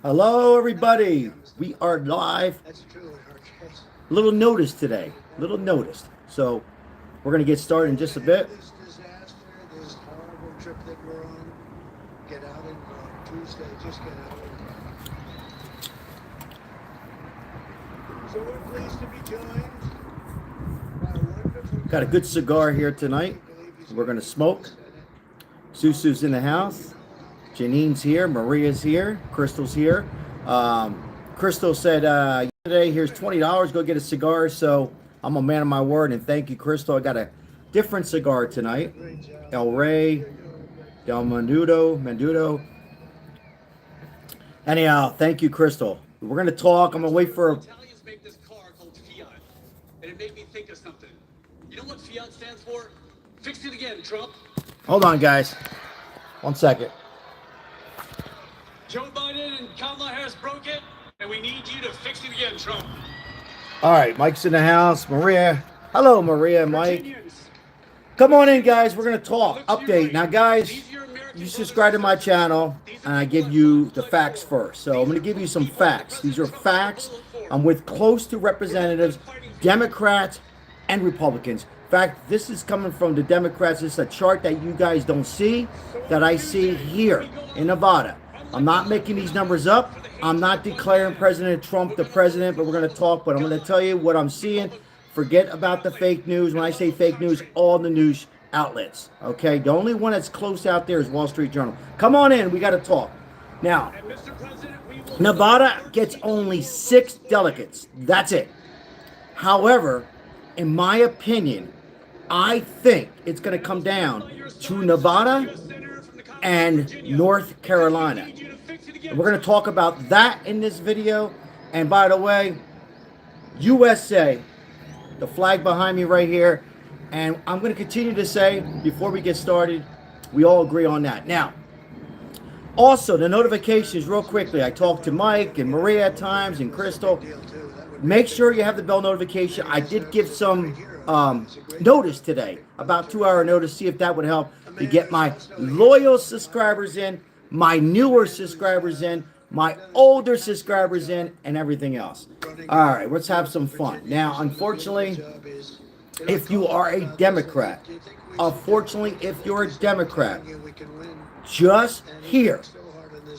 Hello, everybody. We are live. Little notice today. Little notice. So we're going to get started in just a bit. Got a good cigar here tonight. We're going to smoke. Susu's in the house. Janine's here. Maria's here. Crystal's here. Crystal said yesterday, here's $20. Go get a cigar. So I'm a man of my word, and thank you, Crystal. I got a different cigar tonight. El Rey, Del Mandudo. Anyhow, thank you, Crystal. We're going to talk. I'm going to wait for... Italians make this car called Fiat, and it made me think of something. You know what Fiat stands for? Fix it again, Trump. Hold on, guys. 1 second. Joe Biden and Kamala Harris broke it, and we need you to fix it again, Trump. All right, Mike's in the house. Maria. Hello, Maria and Mike. Come on in, guys. We're going to talk. Update. Now, guys, you subscribe to my channel, and I give you the facts first. So I'm going to give you some facts. These are facts. I'm with close to representatives, Democrats, and Republicans. In fact, this is coming from the Democrats. This is a chart that you guys don't see, that I see here in Nevada. I'm not making these numbers up. I'm not declaring President Trump the president, but we're going to talk. But I'm going to tell you what I'm seeing. Forget about the fake news. When I say fake news, all the news outlets. Okay? The only one that's close out there is Wall Street Journal. Come on in. We got to talk. Now, Nevada gets only 6 delegates. That's it. However, in my opinion, I think it's going to come down to Nevada and North Carolina. And we're going to talk about that in this video. And by the way, USA, the flag behind me right here. And I'm going to continue to say, before we get started, we all agree on that. Now, also, the notifications, real quickly. I talked to Mike and Maria at times and Crystal. Make sure you have the bell notification. I did give some notice today, about 2-hour notice, see if that would help to get my loyal subscribers in, my newer subscribers in, my older subscribers in, and everything else. All right, let's have some fun. Now, unfortunately, if you are a Democrat, just here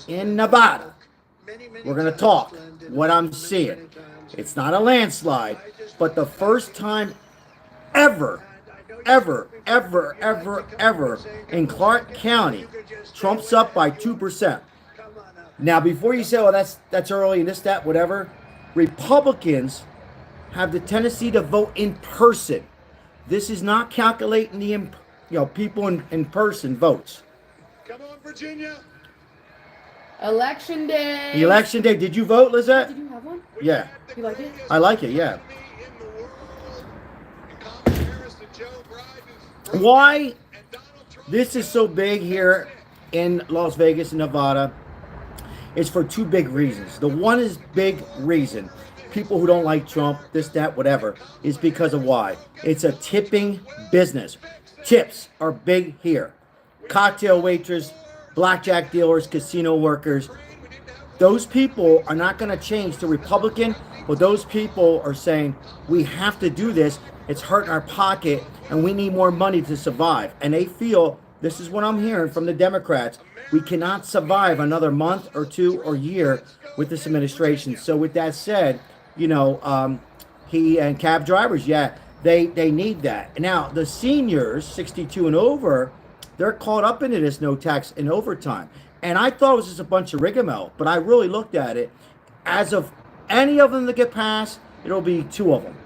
in Nevada, we're going to talk what I'm seeing. It's not a landslide, but the first time ever in Clark County, Trump's up by 2%. Now, before you say, "Oh, that's early," and this, that, whatever, Republicans have the tendency to vote in person. This is not calculating the people in person votes. Come on, Virginia. Election day. Election day. Did you vote, Lizette? Did you have one? Yeah. You like it? I like it, yeah. Why this is so big here in Las Vegas, Nevada, is for 2 big reasons. The one is big reason, people who don't like Trump, this, that, whatever, is because of why. It's a tipping business. Tips are big here. Cocktail waitress, blackjack dealers, casino workers. Those people are not going to change to Republican, but those people are saying, we have to do this. It's hurting our pocket, and we need more money to survive. And they feel, this is what I'm hearing from the Democrats, we cannot survive another month or 2 or year with this administration. So with that said, he and cab drivers, yeah, they need that. Now, the seniors, 62 and over, they're caught up into this no tax and overtime. And I thought it was just a bunch of rigmarole, but I really looked at it. As of any of them that get passed, it'll be 2 of them.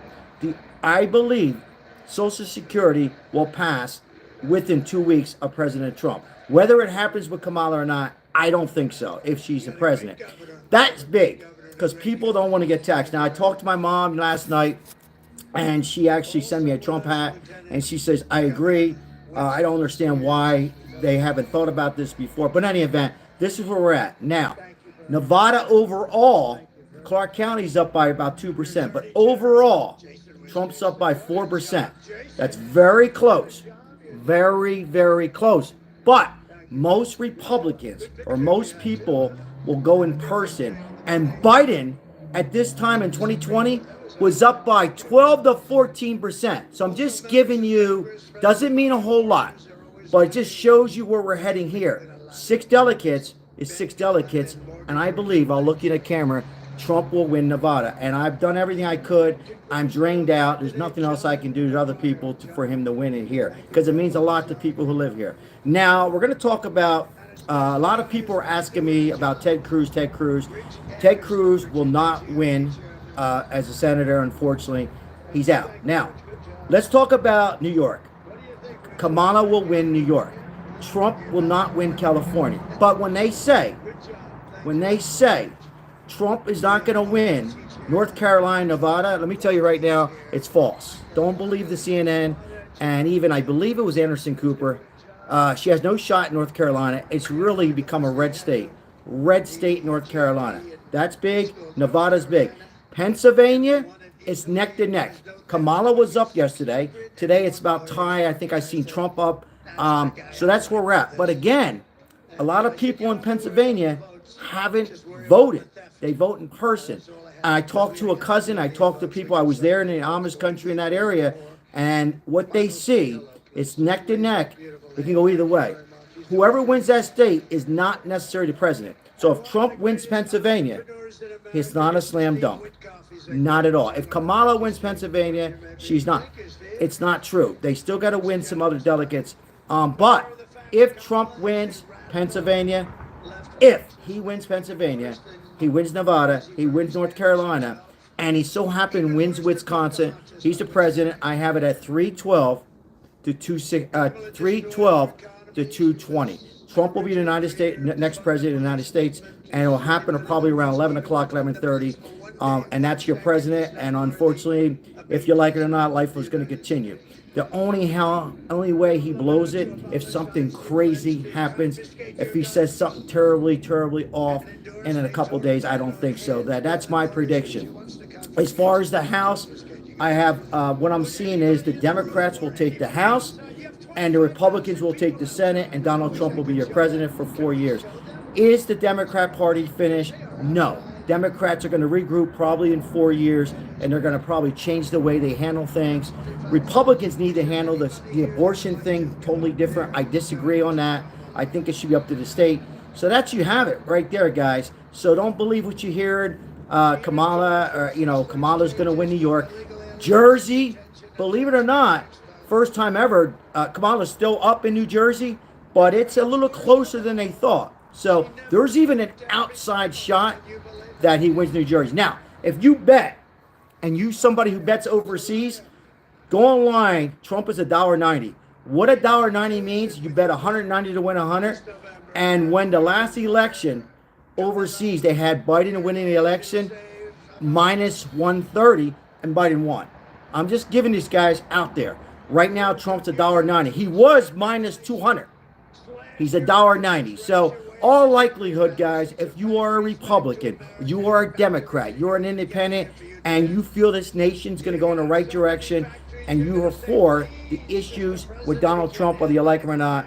I believe Social Security will pass within 2 weeks of President Trump. Whether it happens with Kamala or not, I don't think so, if she's the president. That's big, because people don't want to get taxed. Now, I talked to my mom last night, and she actually sent me a Trump hat, and she says, I agree. I don't understand why they haven't thought about this before. But in any event, this is where we're at. Now, Nevada overall, Clark County's up by about 2%. But overall, Trump's up by 4%. That's very close. Very, very close. But most Republicans or most people will go in person. And Biden at this time in 2020 was up by 12 to 14%. So I'm just giving you, doesn't mean a whole lot, but it just shows you where we're heading here. 6 delegates is 6 delegates, and I believe, I'll look at the camera, Trump will win Nevada. And I've done everything I could. I'm drained out. There's nothing else I can do to other people for him to win it here, because it means a lot to people who live here. Now, we're going to talk about, a lot of people are asking me about Ted Cruz. Ted Cruz will not win as a senator, unfortunately. He's out. Now, let's talk about New York. Kamala will win New York. Trump will not win California. But when they say Trump is not going to win North Carolina, Nevada, let me tell you right now, it's false. Don't believe the CNN, and even I believe it was Anderson Cooper. She has no shot in North Carolina. It's really become a red state. Red state, North Carolina. That's big. Nevada's big. Pennsylvania, it's neck to neck. Kamala was up yesterday. Today it's about tie. I think I seen Trump up. So that's where we're at. But again, a lot of people in Pennsylvania haven't voted. They vote in person. I talked to a cousin. I talked to people. I was there in the Amish country in that area. And what they see, it's neck to neck. It can go either way. Whoever wins that state is not necessarily the president. So if Trump wins Pennsylvania, it's not a slam dunk. Not at all. If Kamala wins Pennsylvania, she's not. It's not true. They still got to win some other delegates. But if Trump wins Pennsylvania, if he wins Pennsylvania, he wins Nevada, he wins North Carolina, and he so happen wins Wisconsin, he's the president. I have it at 312 to 220. Trump will be the United States next president of the United States, and it will happen probably around 11 o'clock, 11:30. And that's your president. And unfortunately, if you like it or not, life was going to continue. The only way he blows it, if something crazy happens, if he says something terribly off, and in a couple of days, I don't think so. That's my prediction. As far as the House, I have what I'm seeing is the Democrats will take the House, and the Republicans will take the Senate, and Donald Trump will be your president for 4 years. Is the Democrat Party finished? No. Democrats are going to regroup probably in 4 years, and they're going to probably change the way they handle things. Republicans need to handle the abortion thing totally different. I disagree on that. I think it should be up to the state. So that's, you have it right there, guys. So don't believe what you heard. Kamala's going to win New York. Jersey, believe it or not, first time ever, Kamala's still up in New Jersey, but it's a little closer than they thought. So there's even an outside shot that he wins New Jersey. Now, if you bet, and you somebody who bets overseas, go online. Trump is $1.90. What $1.90 means, you bet 190 to win 100. And when the last election overseas, they had Biden winning the election, minus 130, and Biden won. I'm just giving these guys out there. Right now, Trump's $1.90. He was minus 200. He's $1.90. So, all likelihood, guys, if you are a Republican, you are a Democrat, you're an independent, and you feel this nation's going to go in the right direction, and you are for the issues with Donald Trump, whether you like him or not,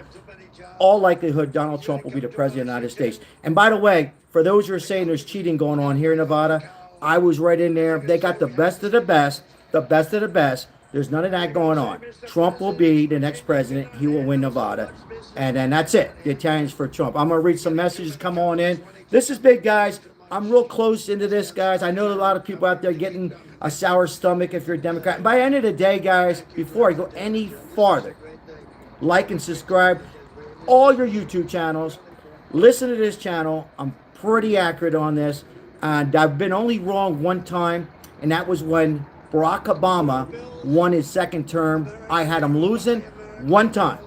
all likelihood Donald Trump will be the president of the United States. And by the way, for those who are saying there's cheating going on here in Nevada, I was right in there. They got the best of the best, the best of the best. There's none of that going on. Trump will be the next president. He will win Nevada. And then that's it. The Italians for Trump. I'm going to read some messages. Come on in. This is big, guys. I'm real close into this, guys. I know a lot of people out there getting a sour stomach if you're a Democrat. By the end of the day, guys, before I go any farther, like and subscribe all your YouTube channels. Listen to this channel. I'm pretty accurate on this. And I've been only wrong one time, and that was when Barack Obama won his second term. I had him losing one time.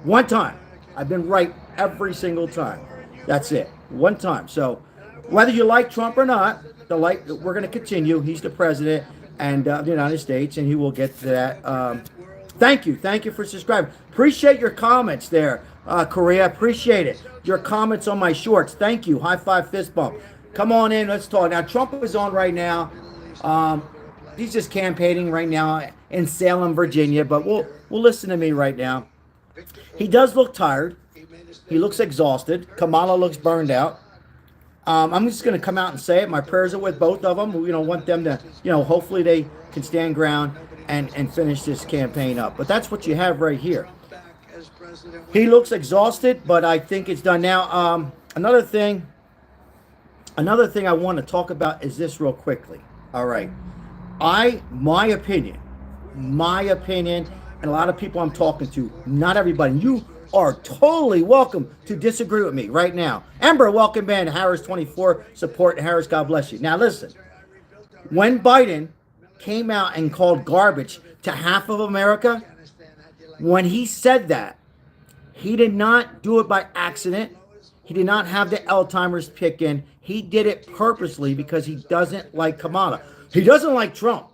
One time. I've been right every single time. That's it. One time. So whether you like Trump or not, we're going to continue. He's the president and the United States, and he will get to that. Thank you. Thank you for subscribing. Appreciate your comments there, Korea. Appreciate it. Your comments on my shorts. Thank you. High five, fist bump. Come on in. Let's talk. Now, Trump is on right now. He's just campaigning right now in Salem, Virginia, but we'll listen to me right now. He does look tired. He looks exhausted. Kamala looks burned out. I'm just going to come out and say it. My prayers are with both of them. We want them to, hopefully they can stand ground and finish this campaign up. But that's what you have right here. He looks exhausted, but I think it's done now. Another thing I want to talk about is this real quickly. All right. My opinion, and a lot of people I'm talking to, not everybody, you are totally welcome to disagree with me right now. Ember, welcome in. Harris 24, support Harris, God bless you. Now listen, when Biden came out and called garbage to half of America, when he said that, he did not do it by accident. He did not have the Alzheimer's kick in. He did it purposely because he doesn't like Kamala. He doesn't like Trump,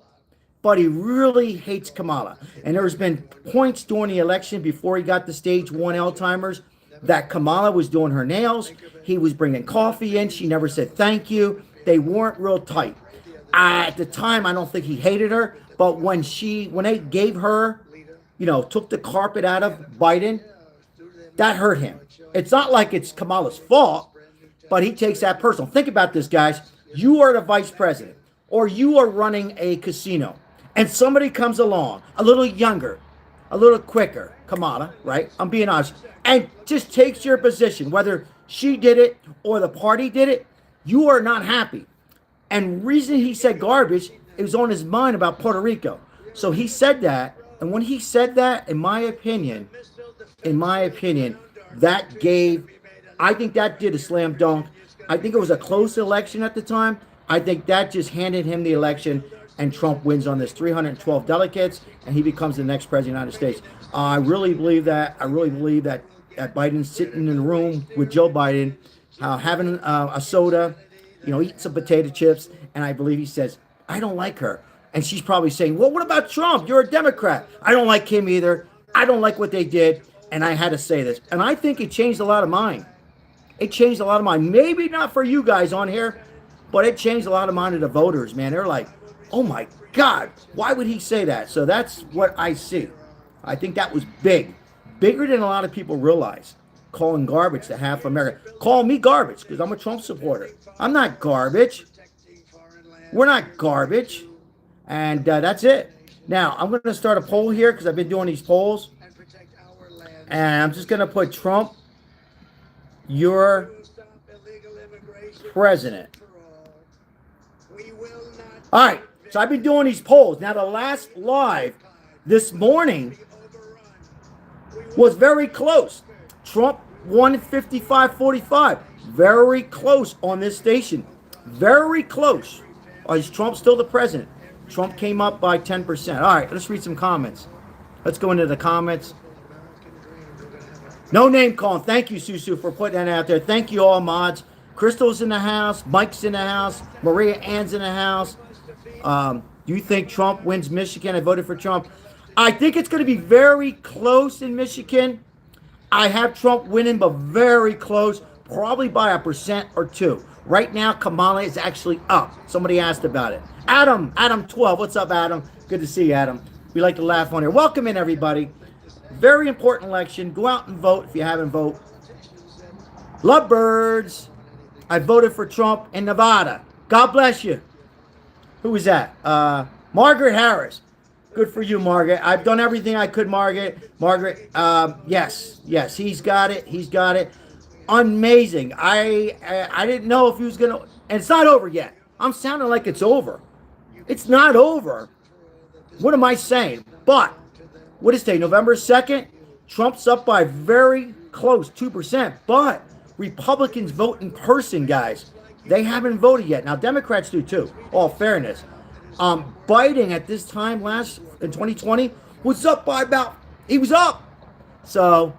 but he really hates Kamala. And there's been points during the election before he got the stage 1 Alzheimer's that Kamala was doing her nails. He was bringing coffee in. She never said thank you. They weren't real tight. At the time, I don't think he hated her, but when they gave her, took the carpet out of Biden, that hurt him. It's not like it's Kamala's fault, but he takes that personal. Think about this, guys. You are the vice president, or you are running a casino, and somebody comes along, a little younger, a little quicker, Kamala, right? I'm being honest, and just takes your position, whether she did it or the party did it, you are not happy. And reason he said garbage, it was on his mind about Puerto Rico. So he said that, and when he said that, in my opinion, I think that did a slam dunk. I think it was a close election at the time. I think that just handed him the election, and Trump wins on this 312 delegates, and he becomes the next president of the United States. I really believe that. I really believe that Biden's sitting in the room with Joe Biden, having a soda, eating some potato chips, and I believe he says, I don't like her. And she's probably saying, well, what about Trump? You're a Democrat. I don't like him either. I don't like what they did. And I had to say this. And I think it changed a lot of mine. It changed a lot of mine. Maybe not for you guys on here, but it changed a lot of mine of the voters, man. They're like, oh my God, why would he say that? So that's what I see. I think that was big. Bigger than a lot of people realize. Calling garbage to half America. Call me garbage because I'm a Trump supporter. I'm not garbage. We're not garbage. And that's it. Now, I'm going to start a poll here because I've been doing these polls. And I'm just going to put Trump, your president. All right. So I've been doing these polls. Now, the last live this morning was very close. Trump won 55-45. Very close on this station. Very close. Is Trump still the president? Trump came up by 10%. All right, let's read some comments. Let's go into the comments. No name calling. Thank you, Susu, for putting that out there. Thank you, all mods. Crystal's in the house. Mike's in the house. Maria Ann's in the house. Do you think Trump wins Michigan? I voted for Trump. I think it's going to be very close in Michigan. I have Trump winning, but very close, probably by 1% or 2%. Right now, Kamala is actually up. Somebody asked about it. Adam 12. What's up, Adam? Good to see you, Adam. We like to laugh on here. Welcome in, everybody. Very important election. Go out and vote if you haven't voted. Lovebirds. I voted for Trump in Nevada. God bless you. Who was that? Margaret Harris. Good for you, Margaret. I've done everything I could, Margaret. Yes. He's got it. He's got it. Amazing. I didn't know if he was gonna. And it's not over yet. I'm sounding like it's over. It's not over. What am I saying? But what is today? November 2nd. Trump's up by very close 2%. But Republicans vote in person, guys. They haven't voted yet. Now Democrats do too. All fairness. Biden at this time in 2020 was up by he was up. So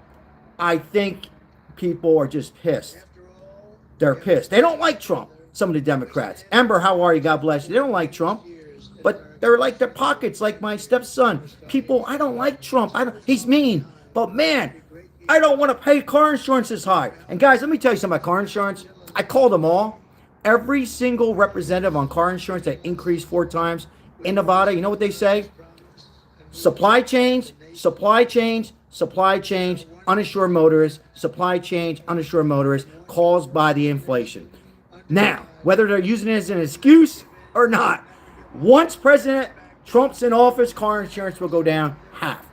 I think people are just pissed. They're pissed. They don't like Trump, some of the Democrats. Amber, how are you? God bless you. They don't like Trump. But they're like their pockets, like my stepson. People, I don't like Trump. He's mean. But man, I don't want to pay car insurance this high. And guys, let me tell you something about car insurance. I called them all. Every single representative on car insurance that increased 4 times in Nevada, you know what they say? Supply chains, uninsured motorists, supply chain, uninsured motorists caused by the inflation. Now, whether they're using it as an excuse or not, once President Trump's in office, car insurance will go down half.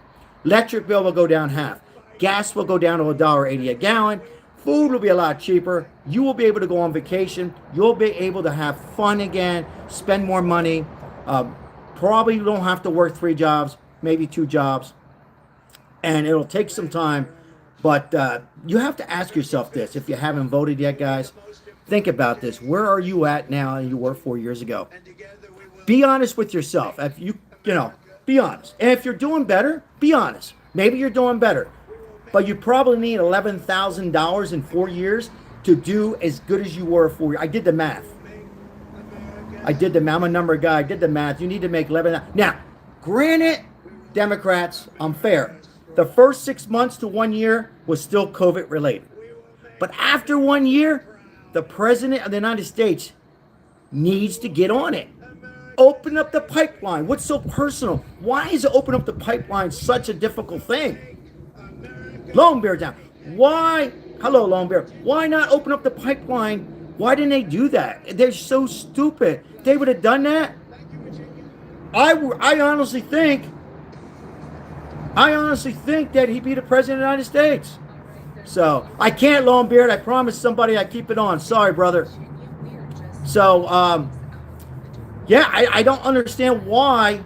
Electric bill will go down half. Gas will go down to $1.80 a gallon. Food will be a lot cheaper. You will be able to go on vacation. You'll be able to have fun again, spend more money. Probably don't have to work 3 jobs, maybe 2 jobs. And it'll take some time. But you have to ask yourself this. If you haven't voted yet, guys, think about this. Where are you at now than you were 4 years ago? Be honest with yourself. If you know, be honest. And if you're doing better, be honest. Maybe you're doing better. But you probably need $11,000 in 4 years to do as good as you were 4 years. I did the math. I'm a number guy. I did the math. You need to make 11. Now, granted, Democrats, I'm fair. The first 6 months to 1 year was still COVID related. But after 1 year, the president of the United States needs to get on it. Open up the pipeline. What's so personal? Why is open up the pipeline such a difficult thing? Lone Bear down. Why? Hello, Lone Bear. Why not open up the pipeline? Why didn't they do that? They're so stupid. They would have done that. I honestly think that he'd be the president of the United States. So I can't, Lone Beard. I promised somebody I'd keep it on. Sorry, brother. So yeah, I don't understand why.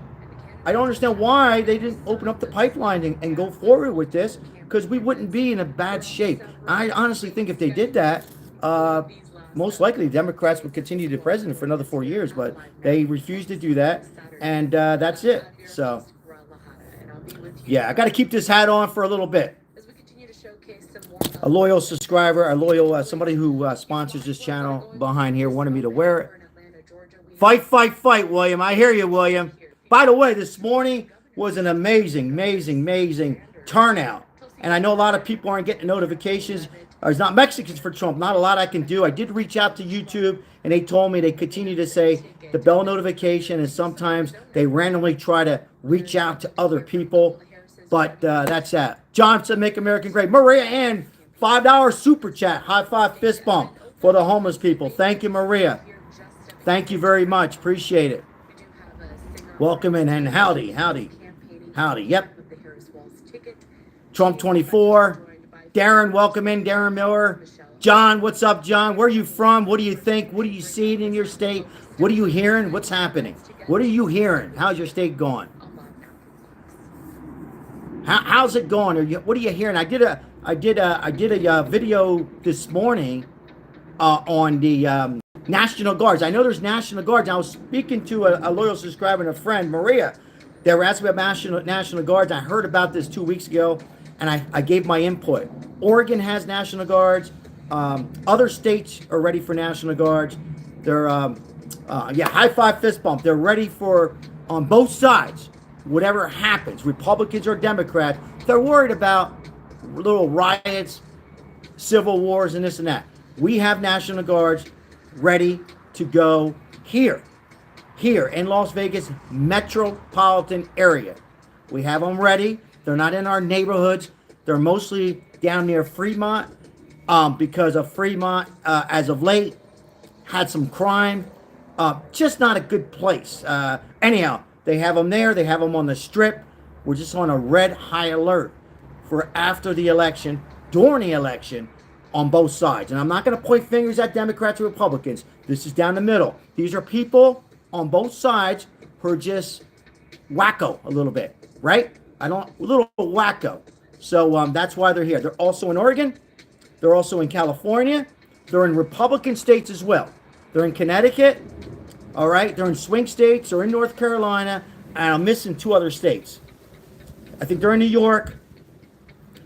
I don't understand why they didn't open up the pipeline and go forward with this, because we wouldn't be in a bad shape. I honestly think if they did that, most likely Democrats would continue to be president for another 4 years, but they refused to do that, and that's it. So yeah, I got to keep this hat on for a little bit. A loyal subscriber, a loyal somebody who sponsors this channel behind here wanted me to wear it. Fight, fight, fight, William. I hear you, William. By the way, this morning was an amazing turnout. And I know a lot of people aren't getting notifications. There's not Mexicans for Trump. Not a lot I can do. I did reach out to YouTube, and they told me they continue to say the bell notification, and sometimes they randomly try to reach out to other people. But that's that. Johnson, Make America Great. Maria Ann, $5 super chat. High five, fist bump for the homeless people. Thank you, Maria. Thank you very much. Appreciate it. Welcome in, and howdy. Yep. Trump 24. Darren, welcome in. Darren Miller. John, what's up, John? Where are you from? What do you think? What are you seeing in your state? What are you hearing? What's happening? What are you hearing? How's your state going? How's it going? What are you hearing? I did a video this morning on the National Guards. I know there's National Guards. I was speaking to a loyal subscriber and a friend, Maria. They were asking about National Guards. I heard about this 2 weeks ago, and I gave my input. Oregon has National Guards. Other states are ready for National Guards. They're, high five, fist bump. They're ready for, on both sides, whatever happens, Republicans or Democrats. They're worried about little riots, civil wars, and this and that. We have National Guards ready to go here in Las Vegas metropolitan area. We have them ready. They're not in our neighborhoods. They're mostly down near Fremont because of Fremont, as of late, had some crime. Just not a good place. Anyhow, they have them there. They have them on the Strip. We're just on a red high alert for after the election, during the election, on both sides. And I'm not going to point fingers at Democrats or Republicans. This is down the middle. These are people on both sides who are just wacko a little bit, right? A little wacko. So that's why they're here. They're also in Oregon. They're also in California. They're in Republican states as well. They're in Connecticut. All right. They're in swing states. They're in North Carolina. And I'm missing 2 other states. I think they're in New York.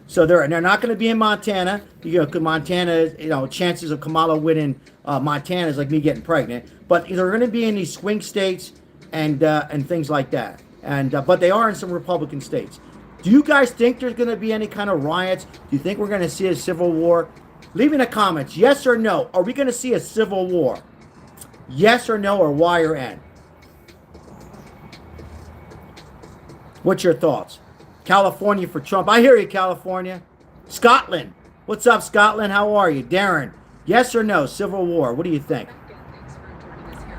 So they're not going to be in Montana. Because Montana, chances of Kamala winning Montana is like me getting pregnant. But they're going to be in these swing states and things like that. But they are in some Republican states. Do you guys think there's going to be any kind of riots? Do you think we're going to see a civil war? Leave in the comments, yes or no. Are we going to see a civil war? Yes or no, or Y or N? What's your thoughts? California for Trump. I hear you, California. Scotland. What's up, Scotland? How are you? Darren, yes or no? Civil war. What do you think?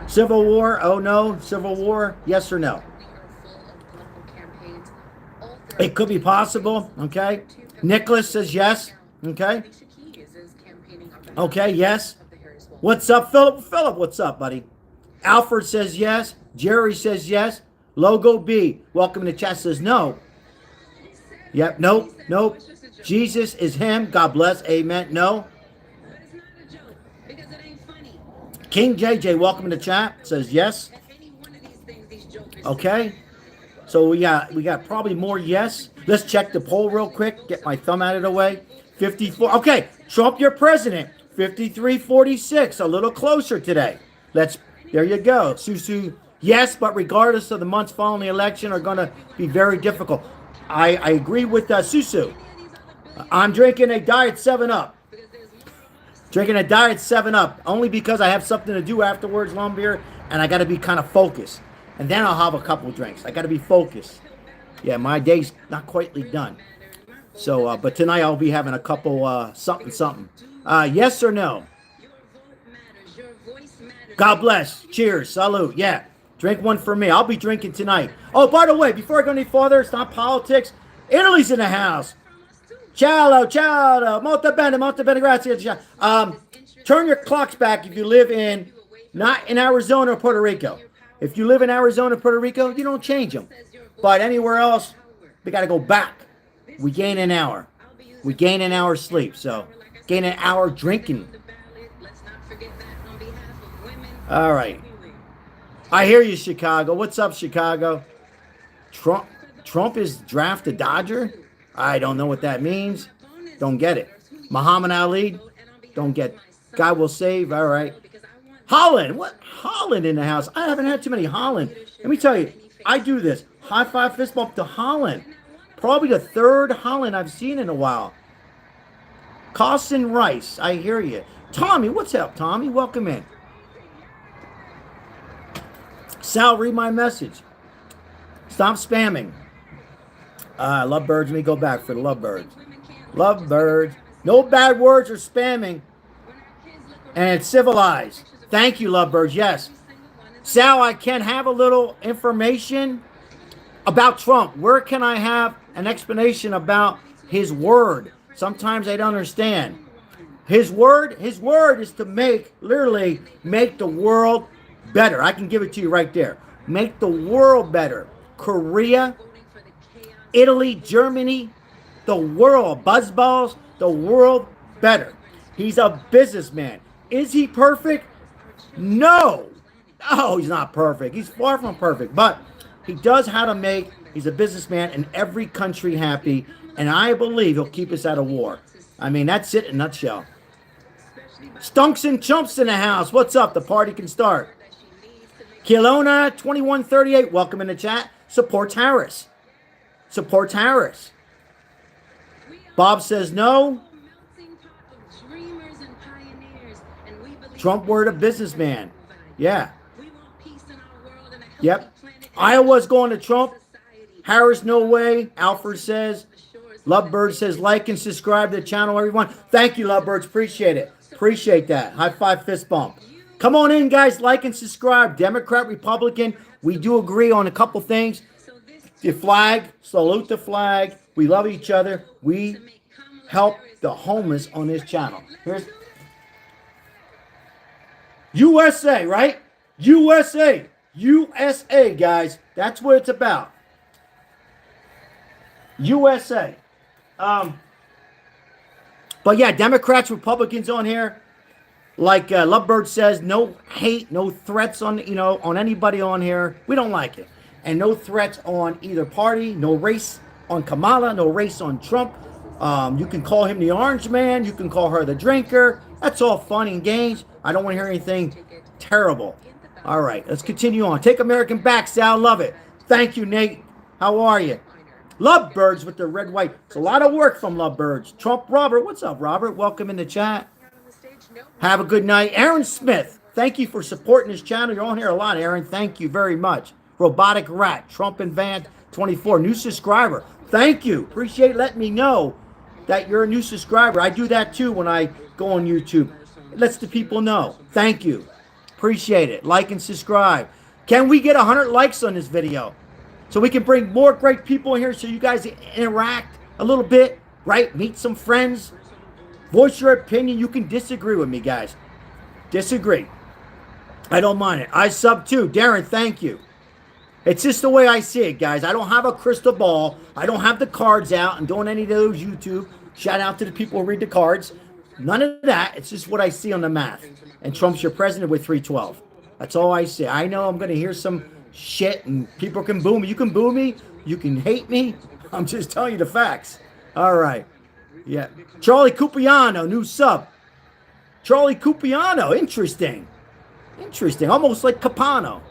Civil war? Oh no. Civil war? Yes or no? It could be possible. Okay. Nicholas says yes. Okay. Okay, yes. What's up, Philip? Philip, what's up, buddy? Alfred says yes. Jerry says yes. Logo B, welcome to chat, says no. Yep, nope, nope. Jesus is him. God bless. Amen. No. King JJ, welcome to chat, says yes. Okay. So we got probably more yes. Let's check the poll real quick. Get my thumb out of the way. 54. Okay, Trump, your president. 53-46. A little closer today. There you go. Susu, yes, but regardless of the months following the election are going to be very difficult. I agree with Susu. I'm drinking a Diet 7-Up. Drinking a Diet 7-Up only because I have something to do afterwards, Lumbeer, and I got to be kind of focused. And then I'll have a couple drinks. I got to be focused. Yeah, my day's not quite done. So, but tonight I'll be having a couple something. Yes or no? God bless. Cheers. Salute. Yeah. Drink one for me. I'll be drinking tonight. Oh, by the way, before I go any further, it's not politics. Italy's in the house. Ciao, ciao. Molto bene, grazie. Turn your clocks back if you live not in Arizona or Puerto Rico. If you live in Arizona or Puerto Rico, you don't change them. But anywhere else, we got to go back. We gain an hour. We gain an hour sleep. So, gain an hour drinking. All right. I hear you, Chicago. What's up, Chicago? Trump is draft a Dodger? I don't know what that means. Don't get it. Muhammad Ali? Don't get. God will save. All right. Holland. What? Holland in the house. I haven't had too many Holland. Let me tell you, I do this. High five, fist bump to Holland. Probably the third Holland I've seen in a while. Carson Rice. I hear you. Tommy, what's up, Tommy? Welcome in. Sal, read my message. Stop spamming. Lovebirds, let me go back for the lovebirds. Lovebirds. No bad words or spamming. And it's civilized. Thank you, lovebirds. Yes. Sal, I can have a little information about Trump. Where can I have an explanation about his word? Sometimes I don't understand. His word is to literally make the world better. I can give it to you right there. Make the world better. Korea, Italy, Germany, the world, buzzballs, the world better. He's a businessman. Is he perfect? No. No, he's not perfect. He's far from perfect. But he does how to make, he's a businessman, in every country happy. And I believe he'll keep us out of war. I mean, that's it in a nutshell. Stunks and Chumps in the house. What's up? The party can start. Kelowna 2138. Welcome in the chat. Supports Harris. Supports Harris. Bob says no. Trump word a businessman. Yeah. Yep. Iowa's going to Trump. Harris, no way. Alfred says. Lovebird says like and subscribe to the channel, everyone. Thank you, Lovebirds. Appreciate it. Appreciate that. High five, fist bump. Come on in, guys. Like and subscribe. Democrat, Republican. We do agree on a couple things. The flag. Salute the flag. We love each other. We help the homeless on this channel. Here's USA, right? USA. USA, guys. That's what it's about. USA. But yeah, Democrats, Republicans on here. Like Lovebird says, no hate, no threats on anybody on here. We don't like it. And no threats on either party. No race on Kamala. No race on Trump. You can call him the orange man. You can call her the drinker. That's all fun and games. I don't want to hear anything terrible. All right, let's continue on. Take American back, Sal. Love it. Thank you, Nate. How are you? Lovebirds with the red, white. It's a lot of work from Lovebirds. Trump Robert. What's up, Robert? Welcome in the chat. Have a good night. Aaron Smith. Thank you for supporting this channel. You're on here a lot, Aaron. Thank you very much. Robotic Rat. Trump and Van 24. New subscriber. Thank you. Appreciate letting me know that you're a new subscriber. I do that too when I go on YouTube. It lets the people know. Thank you. Appreciate it. Like and subscribe. Can we get 100 likes on this video so we can bring more great people in here so you guys interact a little bit, right? Meet some friends. Voice your opinion. You can disagree with me, guys. Disagree. I don't mind it. I sub too. Darren, thank you. It's just the way I see it, guys. I don't have a crystal ball. I don't have the cards out and doing any of those YouTube. Shout out to the people who read the cards. None of that. It's just what I see on the math. And Trump's your president with 312. That's all I see. I know I'm going to hear some shit and people can boo me. You can boo me. You can hate me. I'm just telling you the facts. All right. Yeah. Charlie Cupiano, new sub. Charlie Cupiano. Interesting. Interesting. Almost like Capano.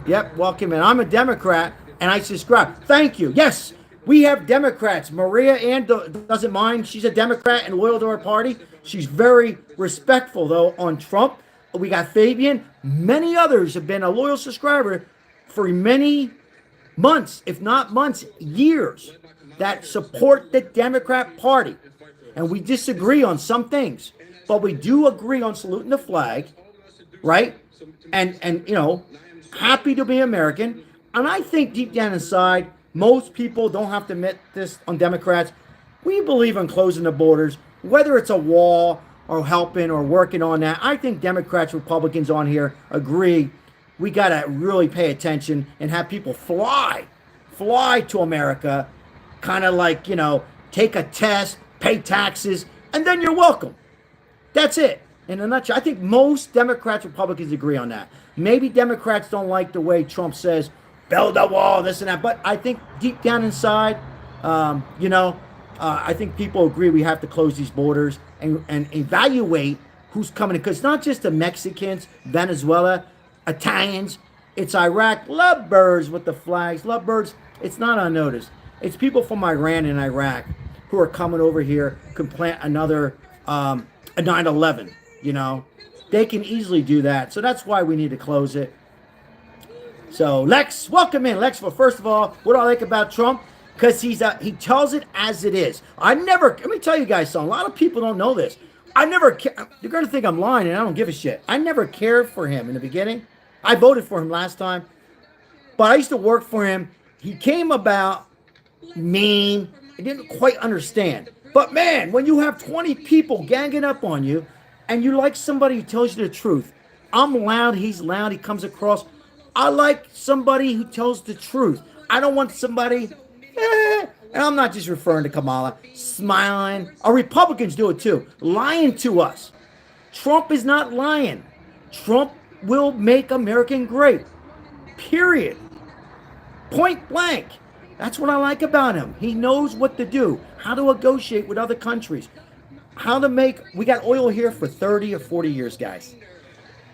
Yep, welcome in. I'm a Democrat, and I subscribe. Thank you. Yes, we have Democrats. Maria Ann doesn't mind. She's a Democrat and loyal to our party. She's very respectful, though, on Trump. We got Fabian. Many others have been a loyal subscriber for many months, if not months, years, that support the Democrat Party. And we disagree on some things, but we do agree on saluting the flag, right? And you know, happy to be American. And I think deep down inside, most people don't have to admit this on Democrats. We believe in closing the borders, whether it's a wall or helping or working on that. I think Democrats, Republicans on here agree we got to really pay attention and have people fly to America, kind of like, you know, take a test, pay taxes, and then you're welcome. That's it. In a nutshell, I think most Democrats, Republicans agree on that. Maybe Democrats don't like the way Trump says, build a wall, this and that. But I think deep down inside, I think people agree we have to close these borders and evaluate who's coming in. Because it's not just the Mexicans, Venezuela, Italians. It's Iraq. Lovebirds with the flags. Lovebirds, it's not unnoticed. It's people from Iran and Iraq who are coming over here, can plant another a 9/11, you know. They can easily do that. So that's why we need to close it. So Lex, welcome in. Lex, well, first of all, what do I like about Trump? Because he tells it as it is. Let me tell you guys something. A lot of people don't know this. You're going to think I'm lying and I don't give a shit. I never cared for him in the beginning. I voted for him last time. But I used to work for him. He came about mean. I didn't quite understand. But man, when you have 20 people ganging up on you and you like somebody who tells you the truth, I'm loud, he's loud, he comes across. I like somebody who tells the truth. I don't want somebody, and I'm not just referring to Kamala, smiling. Our Republicans do it too, lying to us. Trump is not lying. Trump will make America great. Period. Point blank. That's what I like about him. He knows what to do, how to negotiate with other countries, we got oil here for 30 or 40 years, guys.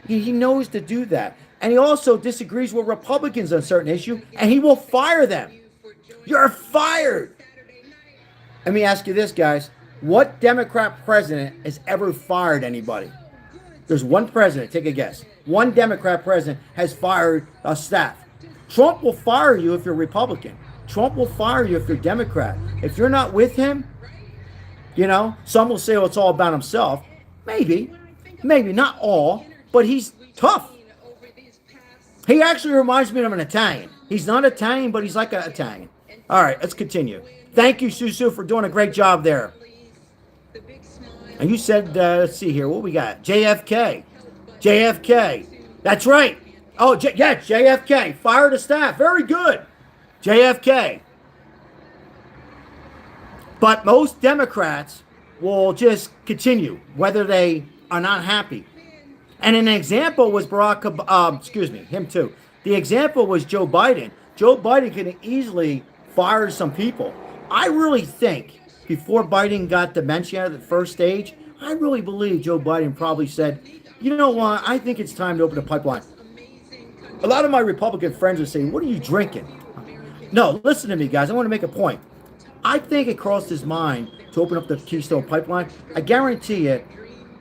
He knows to do that. And he also disagrees with Republicans on certain issue, and he will fire them. You're fired. Let me ask you this, guys. What Democrat president has ever fired anybody? There's one president, take a guess. One Democrat president has fired a staff. Trump will fire you if you're Republican. Trump will fire you if you're Democrat. If you're not with him, you know, some will say, well, it's all about himself. Maybe, not all, but he's tough. He actually reminds me of an Italian. He's not Italian, but he's like an Italian. All right, let's continue. Thank you, Susu, for doing a great job there. And you said, let's see here, what we got? JFK. That's right. Oh, JFK. Fire the staff. Very good. JFK. But most Democrats will just continue, whether they are not happy. And an example was him too. The example was Joe Biden. Joe Biden can easily fire some people. I really think before Biden got dementia at the first stage, I really believe Joe Biden probably said, you know what, I think it's time to open a pipeline. A lot of my Republican friends are saying, what are you drinking? No, listen to me, guys. I want to make a point. I think it crossed his mind to open up the Keystone Pipeline. I guarantee you,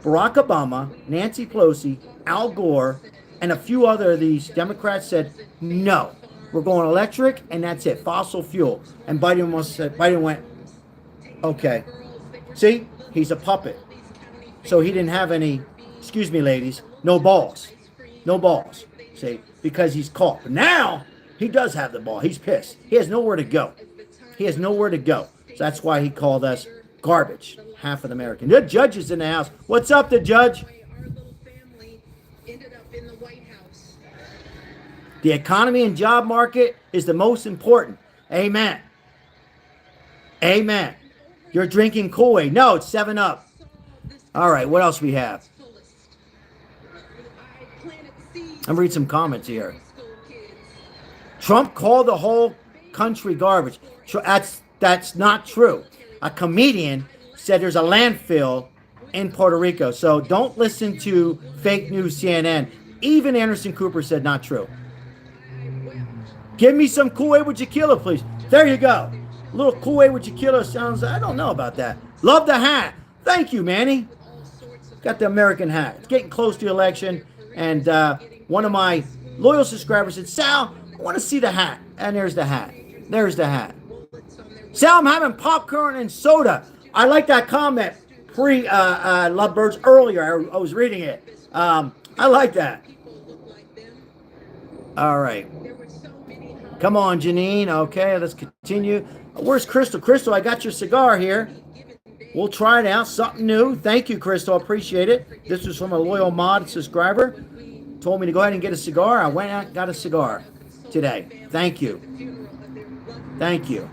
Barack Obama, Nancy Pelosi, Al Gore, and a few other of these Democrats said, no, We're going electric, and that's it. Fossil fuel. And Biden went, okay. See, he's a puppet. So he didn't have any, excuse me, ladies, no balls. No balls. See, because he's caught. But now he does have the ball. He's pissed. He has nowhere to go. He has nowhere to go. So that's why he called us garbage. Half of the American. The judge is in the house. What's up, the judge? The economy and job market is the most important. Amen. Amen. You're drinking Kool-Aid. No, it's 7-Up. All right, what else we have? I'm reading some comments here. Trump called the whole country garbage. That's not true. A comedian said there's a landfill in Puerto Rico. So don't listen to fake news CNN. Even Anderson Cooper said not true. Give me some Kool-Aid with tequila, please. There you go. A little Kool-Aid with tequila sounds, I don't know about that. Love the hat. Thank you, Manny. Got the American hat. It's getting close to the election. And one of my loyal subscribers said, Sal, I want to see the hat. And there's the hat. There's the hat. Sal, I'm having popcorn and soda. I like that comment Lovebirds earlier. I was reading it. I like that. All right. Come on, Janine. Okay, let's continue. Where's Crystal? Crystal, I got your cigar here. We'll try it out. Something new. Thank you, Crystal. Appreciate it. This was from a loyal mod subscriber. Told me to go ahead and get a cigar. I went out and got a cigar today. Thank you. Thank you.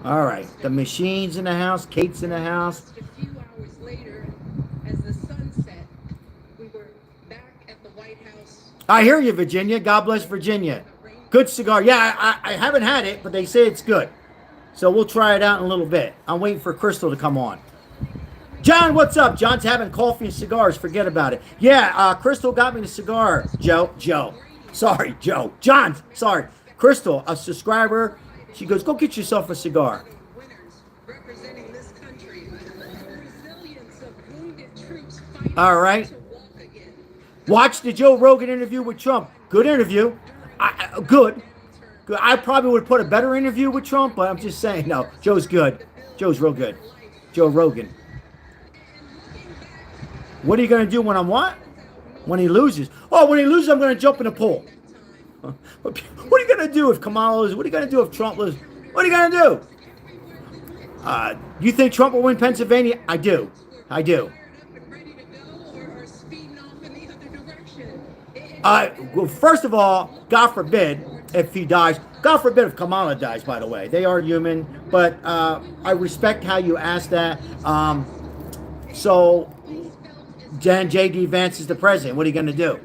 All right. The machine's in the house. Kate's in the house. I hear you, Virginia. God bless Virginia. Good cigar. Yeah, I haven't had it, but they say it's good. So we'll try it out in a little bit. I'm waiting for Crystal to come on. John, what's up? John's having coffee and cigars. Forget about it. Yeah, Crystal got me the cigar. Joe. Sorry, Joe. John, sorry. Crystal, a subscriber. She goes, go get yourself a cigar. All right. Watch the Joe Rogan interview with Trump. Good interview. Good. I probably would put a better interview with Trump, but I'm just saying, no, Joe's good. Joe's real good. Joe Rogan. What are you going to do when I'm what? When he loses? Oh, when he loses, I'm going to jump in the pool. What are you going to do if Kamala loses? What are you going to do if Trump loses? What are you going to do? You think Trump will win Pennsylvania? I do. Well, first of all, God forbid if he dies. God forbid if Kamala dies, by the way. They are human, but I respect how you asked that. So, then J.D. Vance is the president. What are you going to do?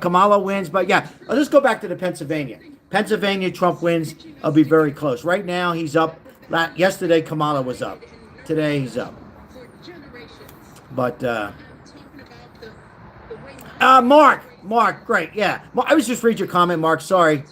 Kamala wins, but yeah. Let's go back to the Pennsylvania. Pennsylvania, Trump wins. It'll be very close. Right now, he's up. Yesterday, Kamala was up. Today, he's up. But, Mark, great, yeah. I was just read your comment, Mark. Sorry.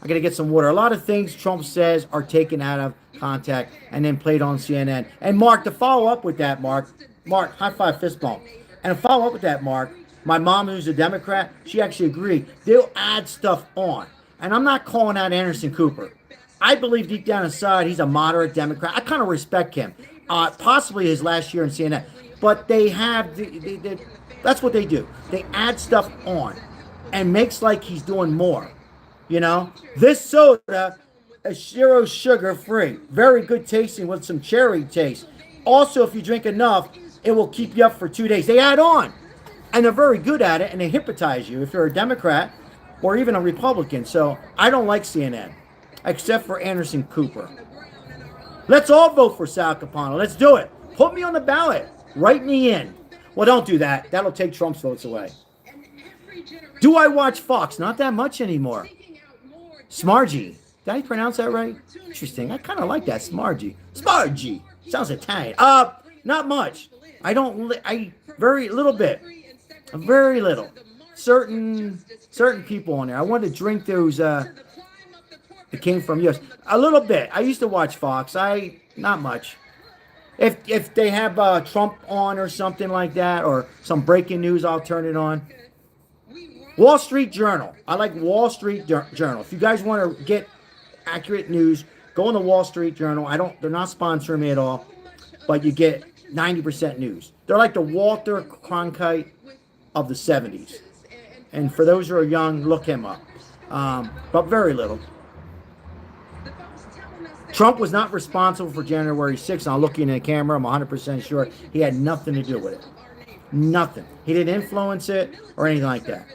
I got to get some water. A lot of things Trump says are taken out of context and then played on CNN. And Mark, to follow up with that, Mark, high five, fist bump. And to follow up with that, Mark, my mom, who's a Democrat, she actually agreed. They'll add stuff on. And I'm not calling out Anderson Cooper. I believe deep down inside he's a moderate Democrat. I kind of respect him. Possibly his last year in CNN. But they have, that's what they do. They add stuff on and makes like he's doing more. You know, this soda is 0 sugar free. Very good tasting with some cherry taste. Also, if you drink enough, it will keep you up for 2 days. They add on. And they're very good at it, and they hypnotize you if you're a Democrat or even a Republican. So I don't like CNN, except for Anderson Cooper. Let's all vote for Sal Capano. Let's do it. Put me on the ballot. Write me in. Well, don't do that. That'll take Trump's votes away. Do I watch Fox? Not that much anymore. Smargy. Did I pronounce that right? Interesting. I kind of like that. Smargy. Sounds Italian. Not much. Very little bit. Very little. Certain people on there. I wanted to drink those, it came from US. A little bit. I used to watch Fox. Not much. If they have Trump on or something like that, or some breaking news, I'll turn it on. Wall Street Journal. I like Wall Street Journal. If you guys want to get accurate news, go on the Wall Street Journal. They're not sponsoring me at all, but you get 90% news. They're like the Walter Cronkite of the 70s. And for those who are young, look him up. But very little. Trump was not responsible for January 6th. I'm looking at the camera. I'm 100% sure he had nothing to do with it. Nothing. He didn't influence it or anything like that.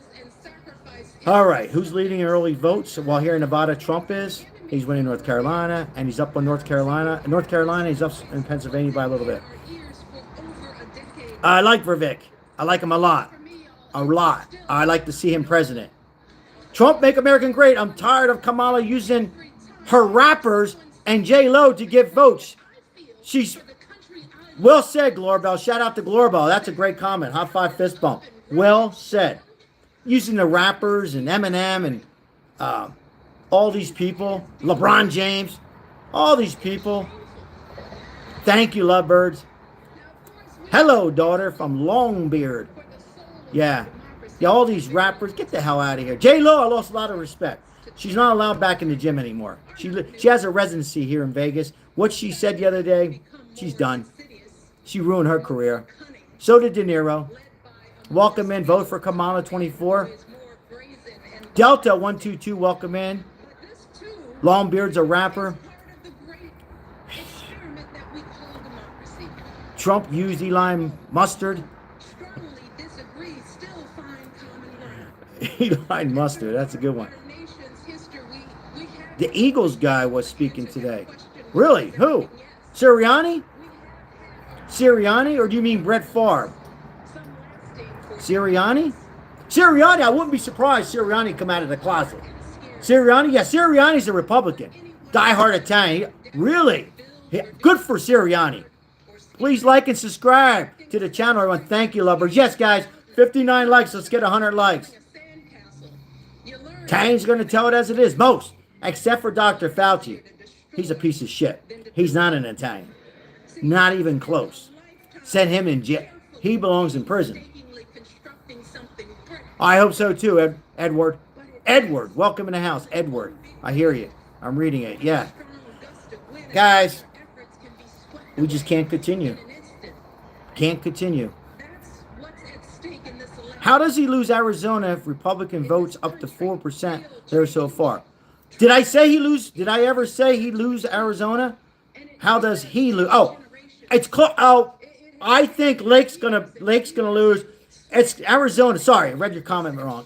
All right. Who's leading early votes? Well, here in Nevada, Trump is. He's winning North Carolina, and he's up on North Carolina. In North Carolina, he's up in Pennsylvania by a little bit. I like Vivek. I like him a lot. A lot. I like to see him president. Trump, make America great. I'm tired of Kamala using her rappers and J-Lo to get votes. She's well said, Glorbell. Shout out to Glorbell. That's a great comment. High five, fist bump. Well said. Using the rappers and Eminem and all these people, LeBron James, all these people. Thank you, lovebirds. Hello, daughter from Longbeard. Yeah, all these rappers, get the hell out of here. J-Lo, I lost a lot of respect. She's not allowed back in the gym anymore. She has a residency here in Vegas. What she said the other day, she's done. She ruined her career. So did De Niro. Welcome in. Vote for Kamala 24. Delta 122, welcome in. Longbeard's a rapper. Trump used Eli Mustard. Eli Mustard, that's a good one. The Eagles guy was speaking today. Really? Who? Sirianni? Sirianni? Or do you mean Brett Favre? Sirianni? Sirianni, I wouldn't be surprised Sirianni come out of the closet. Sirianni? Yeah, Sirianni's a Republican. Die-hard Italian. Really? Yeah, good for Sirianni. Please like and subscribe to the channel, everyone. Thank you, lovers. Yes, guys, 59 likes. Let's get 100 likes. Tang's going to tell it as it is. Most. Except for Dr. Fauci. He's a piece of shit. He's not an Italian. Not even close. Send him in jail. He belongs in prison. I hope so too, Edward. Edward, welcome in the house. Edward, I hear you. I'm reading it. Yeah. Guys, we just can't continue. Can't continue. How does he lose Arizona if Republican votes up to 4% there so far? Did I say he lose? Did I ever say he lose Arizona? How does he lose? Oh, it's close. Oh, I think Lake's gonna lose. It's Arizona. Sorry, I read your comment wrong.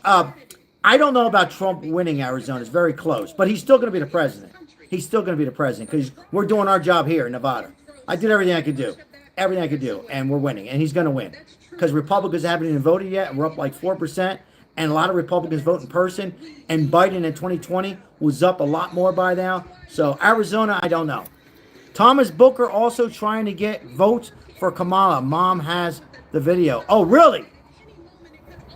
I don't know about Trump winning Arizona. It's very close, but he's still going to be the president. He's still going to be the president because we're doing our job here in Nevada. I did everything I could do. Everything I could do, and we're winning, and he's going to win. Because Republicans haven't even voted yet, and we're up like 4%, and a lot of Republicans vote in person, and Biden in 2020 was up a lot more by now. So Arizona, I don't know. Thomas Booker also trying to get votes for Kamala. Mom has the video. Oh, really?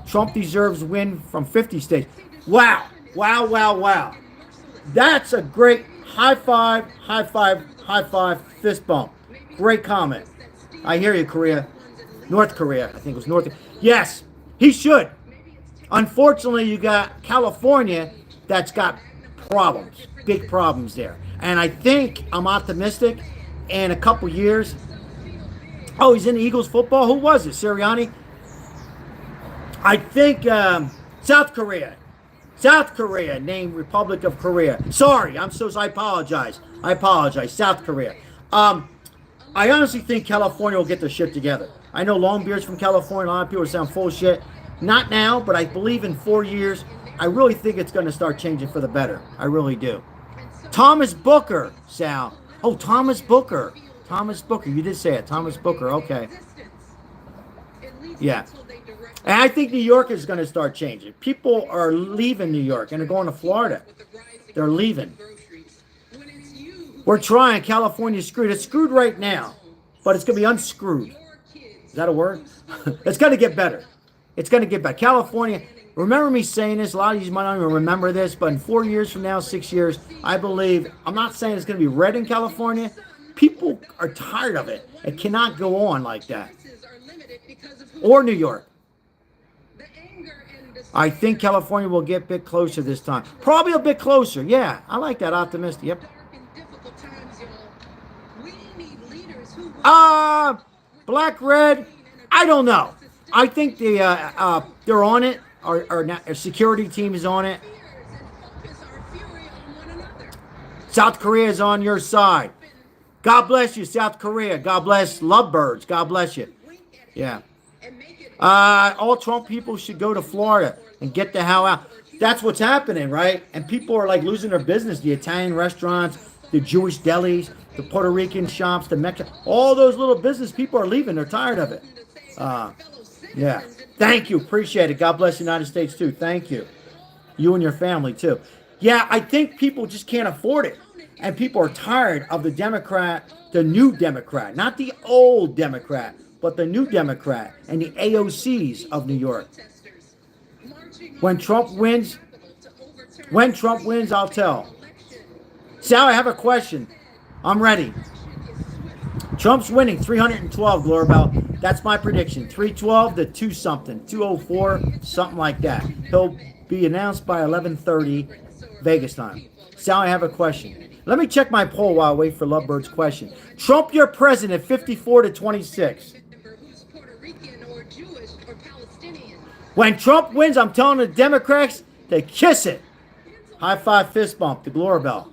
Trump deserves win from 50 states. Wow. Wow, wow, wow. That's a great high five, fist bump. Great comment. I hear you, Korea. North Korea. I think it was North. Yes, he should. Unfortunately, you got California that's got problems, big problems there. And I think I'm optimistic in a couple years. Oh, he's in the Eagles football. Who was it? Sirianni? I think South Korea. South Korea, named Republic of Korea. Sorry, I apologize. South Korea. I honestly think California will get their shit together. I know Longbeard's from California. A lot of people sound full of shit. Not now, but I believe in 4 years, I really think it's going to start changing for the better. I really do. Thomas Booker, Sal. Oh, Thomas Booker. Thomas Booker. You did say it. Thomas Booker. Okay. Yeah. And I think New York is going to start changing. People are leaving New York and they're going to Florida. They're leaving. We're trying. California's screwed. It's screwed right now, but it's going to be unscrewed. Is that a word? It's going to get better. It's going to get better. California, remember me saying this. A lot of you might not even remember this, but in 4 years from now, 6 years, I believe, I'm not saying it's going to be red in California. People are tired of it. It cannot go on like that. Or New York. I think California will get a bit closer this time. Probably a bit closer. Yeah, I like that optimistic. Yep. Black, red. I don't know. I think they're on it. Our security team is on it. South Korea is on your side. God bless you, South Korea. God bless lovebirds. God bless you. Yeah. All Trump people should go to Florida and get the hell out. That's what's happening, right? And people are like losing their business. The Italian restaurants, the Jewish delis, the Puerto Rican shops, the Mexican, all those little business people are leaving. They're tired of it. Yeah. Thank you. Appreciate it. God bless the United States too. Thank you. You and your family too. Yeah, I think people just can't afford it. And people are tired of the Democrat, the new Democrat, not the old Democrat, but the new Democrat and the AOCs of New York. When Trump wins, I'll tell. Sal, I have a question. I'm ready. Trump's winning 312, Glorbell. That's my prediction. 312 to 2 something, 204, something like that. He'll be announced by 11:30 Vegas time. Sal, I have a question. Let me check my poll while I wait for Lovebird's question. Trump, your president, 54 to 26. When Trump wins, I'm telling the Democrats to kiss it. High five, fist bump to Glorbell.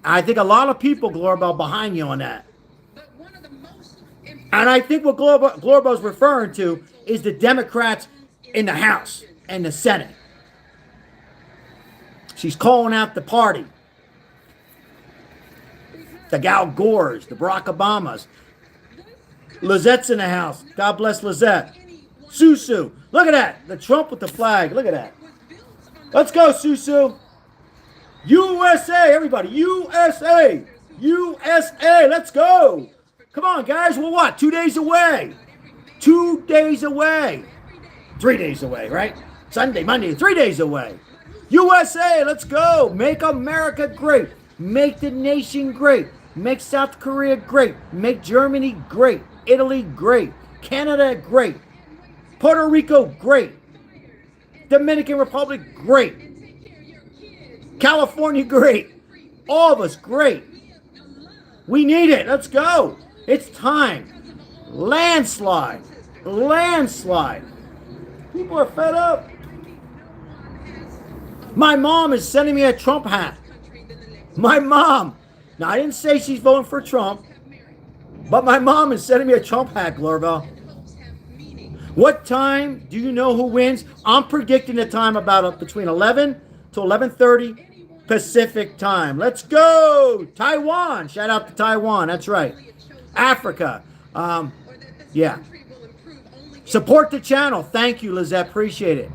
I think a lot of people, Glorbell, behind you on that. And I think what Glorbell's referring to is the Democrats in the House and the Senate. She's calling out the party. The Al Gores, the Barack Obamas. Lizette's in the house. God bless Lizette. Susu. Look at that. The Trump with the flag. Look at that. Let's go, Susu. USA, everybody. USA. USA. Let's go. Come on, guys. We're what? 2 days away. 2 days away. 3 days away, right? Sunday, Monday, 3 days away. USA, let's go. Make America great. Make the nation great. Make South Korea great. Make Germany great. Italy great. Canada great. Puerto Rico great. Dominican Republic great. California great. All of us great. We need it. Let's go. It's time. Landslide. Landslide. People are fed up. My mom is sending me a Trump hat. My mom. Now, I didn't say she's voting for Trump, but my mom is sending me a Trump hat, Glorville. What time do you know who wins? I'm predicting the time about between 11 to 11:30 Pacific time. Let's go. Taiwan. Shout out to Taiwan. That's right. Africa. Yeah. Support the channel. Thank you, Lizette. Appreciate it.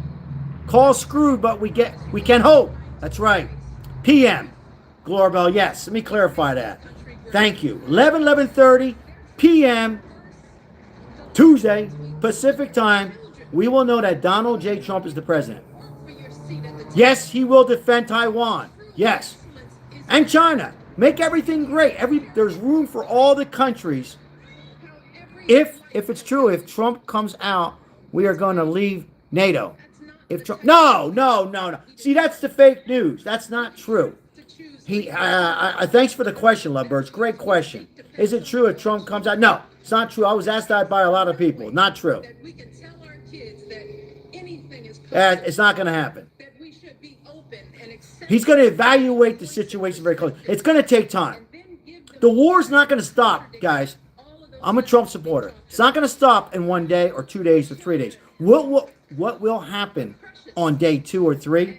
Call screwed, but we can hope. That's right. PM. Glorbell, yes. Let me clarify that. Thank you. 11:30 p.m. Tuesday, Pacific time, we will know that Donald J. Trump is the president. Yes, he will defend Taiwan. Yes. And China. Make everything great. There's room for all the countries. If it's true, if Trump comes out, we are going to leave NATO. If Trump, no. See, that's the fake news. That's not true. Thanks for the question, Lovebirds. Great question. Is it true if Trump comes out? No, it's not true. I was asked that by a lot of people. Not true. It's not going to happen. He's going to evaluate the situation very closely. It's going to take time. The war's not going to stop, guys. I'm a Trump supporter. It's not going to stop in 1 day or 2 days or 3 days. What will happen on day 2 or 3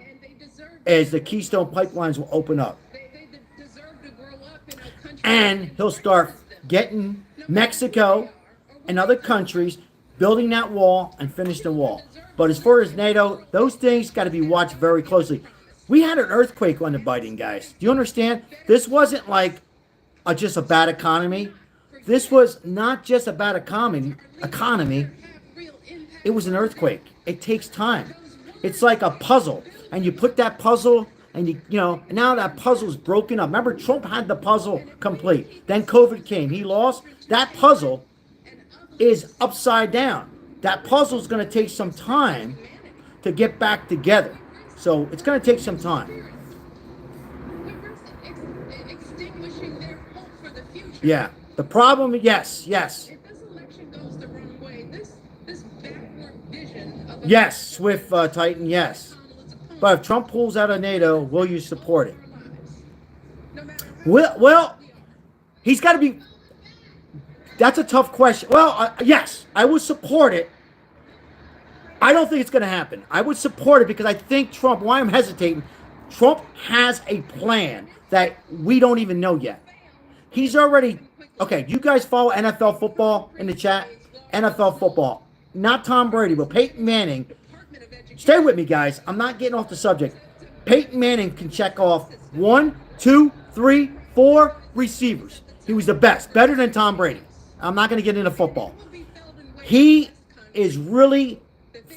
is the Keystone pipelines will open up. And he'll start getting Mexico and other countries building that wall and finish the wall. But as far as NATO, those things got to be watched very closely. We had an earthquake on the Biden, guys. Do you understand? This wasn't like just a bad economy. This was not just a bad economy. It was an earthquake. It takes time. It's like a puzzle. And you put that puzzle and now that puzzle's broken up. Remember, Trump had the puzzle complete. Then COVID came. He lost. That puzzle is upside down. That puzzle's going to take some time to get back together. So it's going to take some time. Extinguishing their hope for the future. Yeah. The problem, yes. If this election goes the wrong way, this backward vision of Yes, Swift Titan, yes. But if Trump pulls out of NATO, will you support it? Well, he's got to be. That's a tough question. Well, yes, I would support it. I don't think it's going to happen. I would support it because I think Trump, why I'm hesitating, Trump has a plan that we don't even know yet. He's already, okay, you guys follow NFL football in the chat? NFL football. Not Tom Brady, but Peyton Manning. Stay with me, guys. I'm not getting off the subject. Peyton Manning can check off 1, 2, 3, 4 receivers. He was the best, better than Tom Brady. I'm not going to get into football. He is really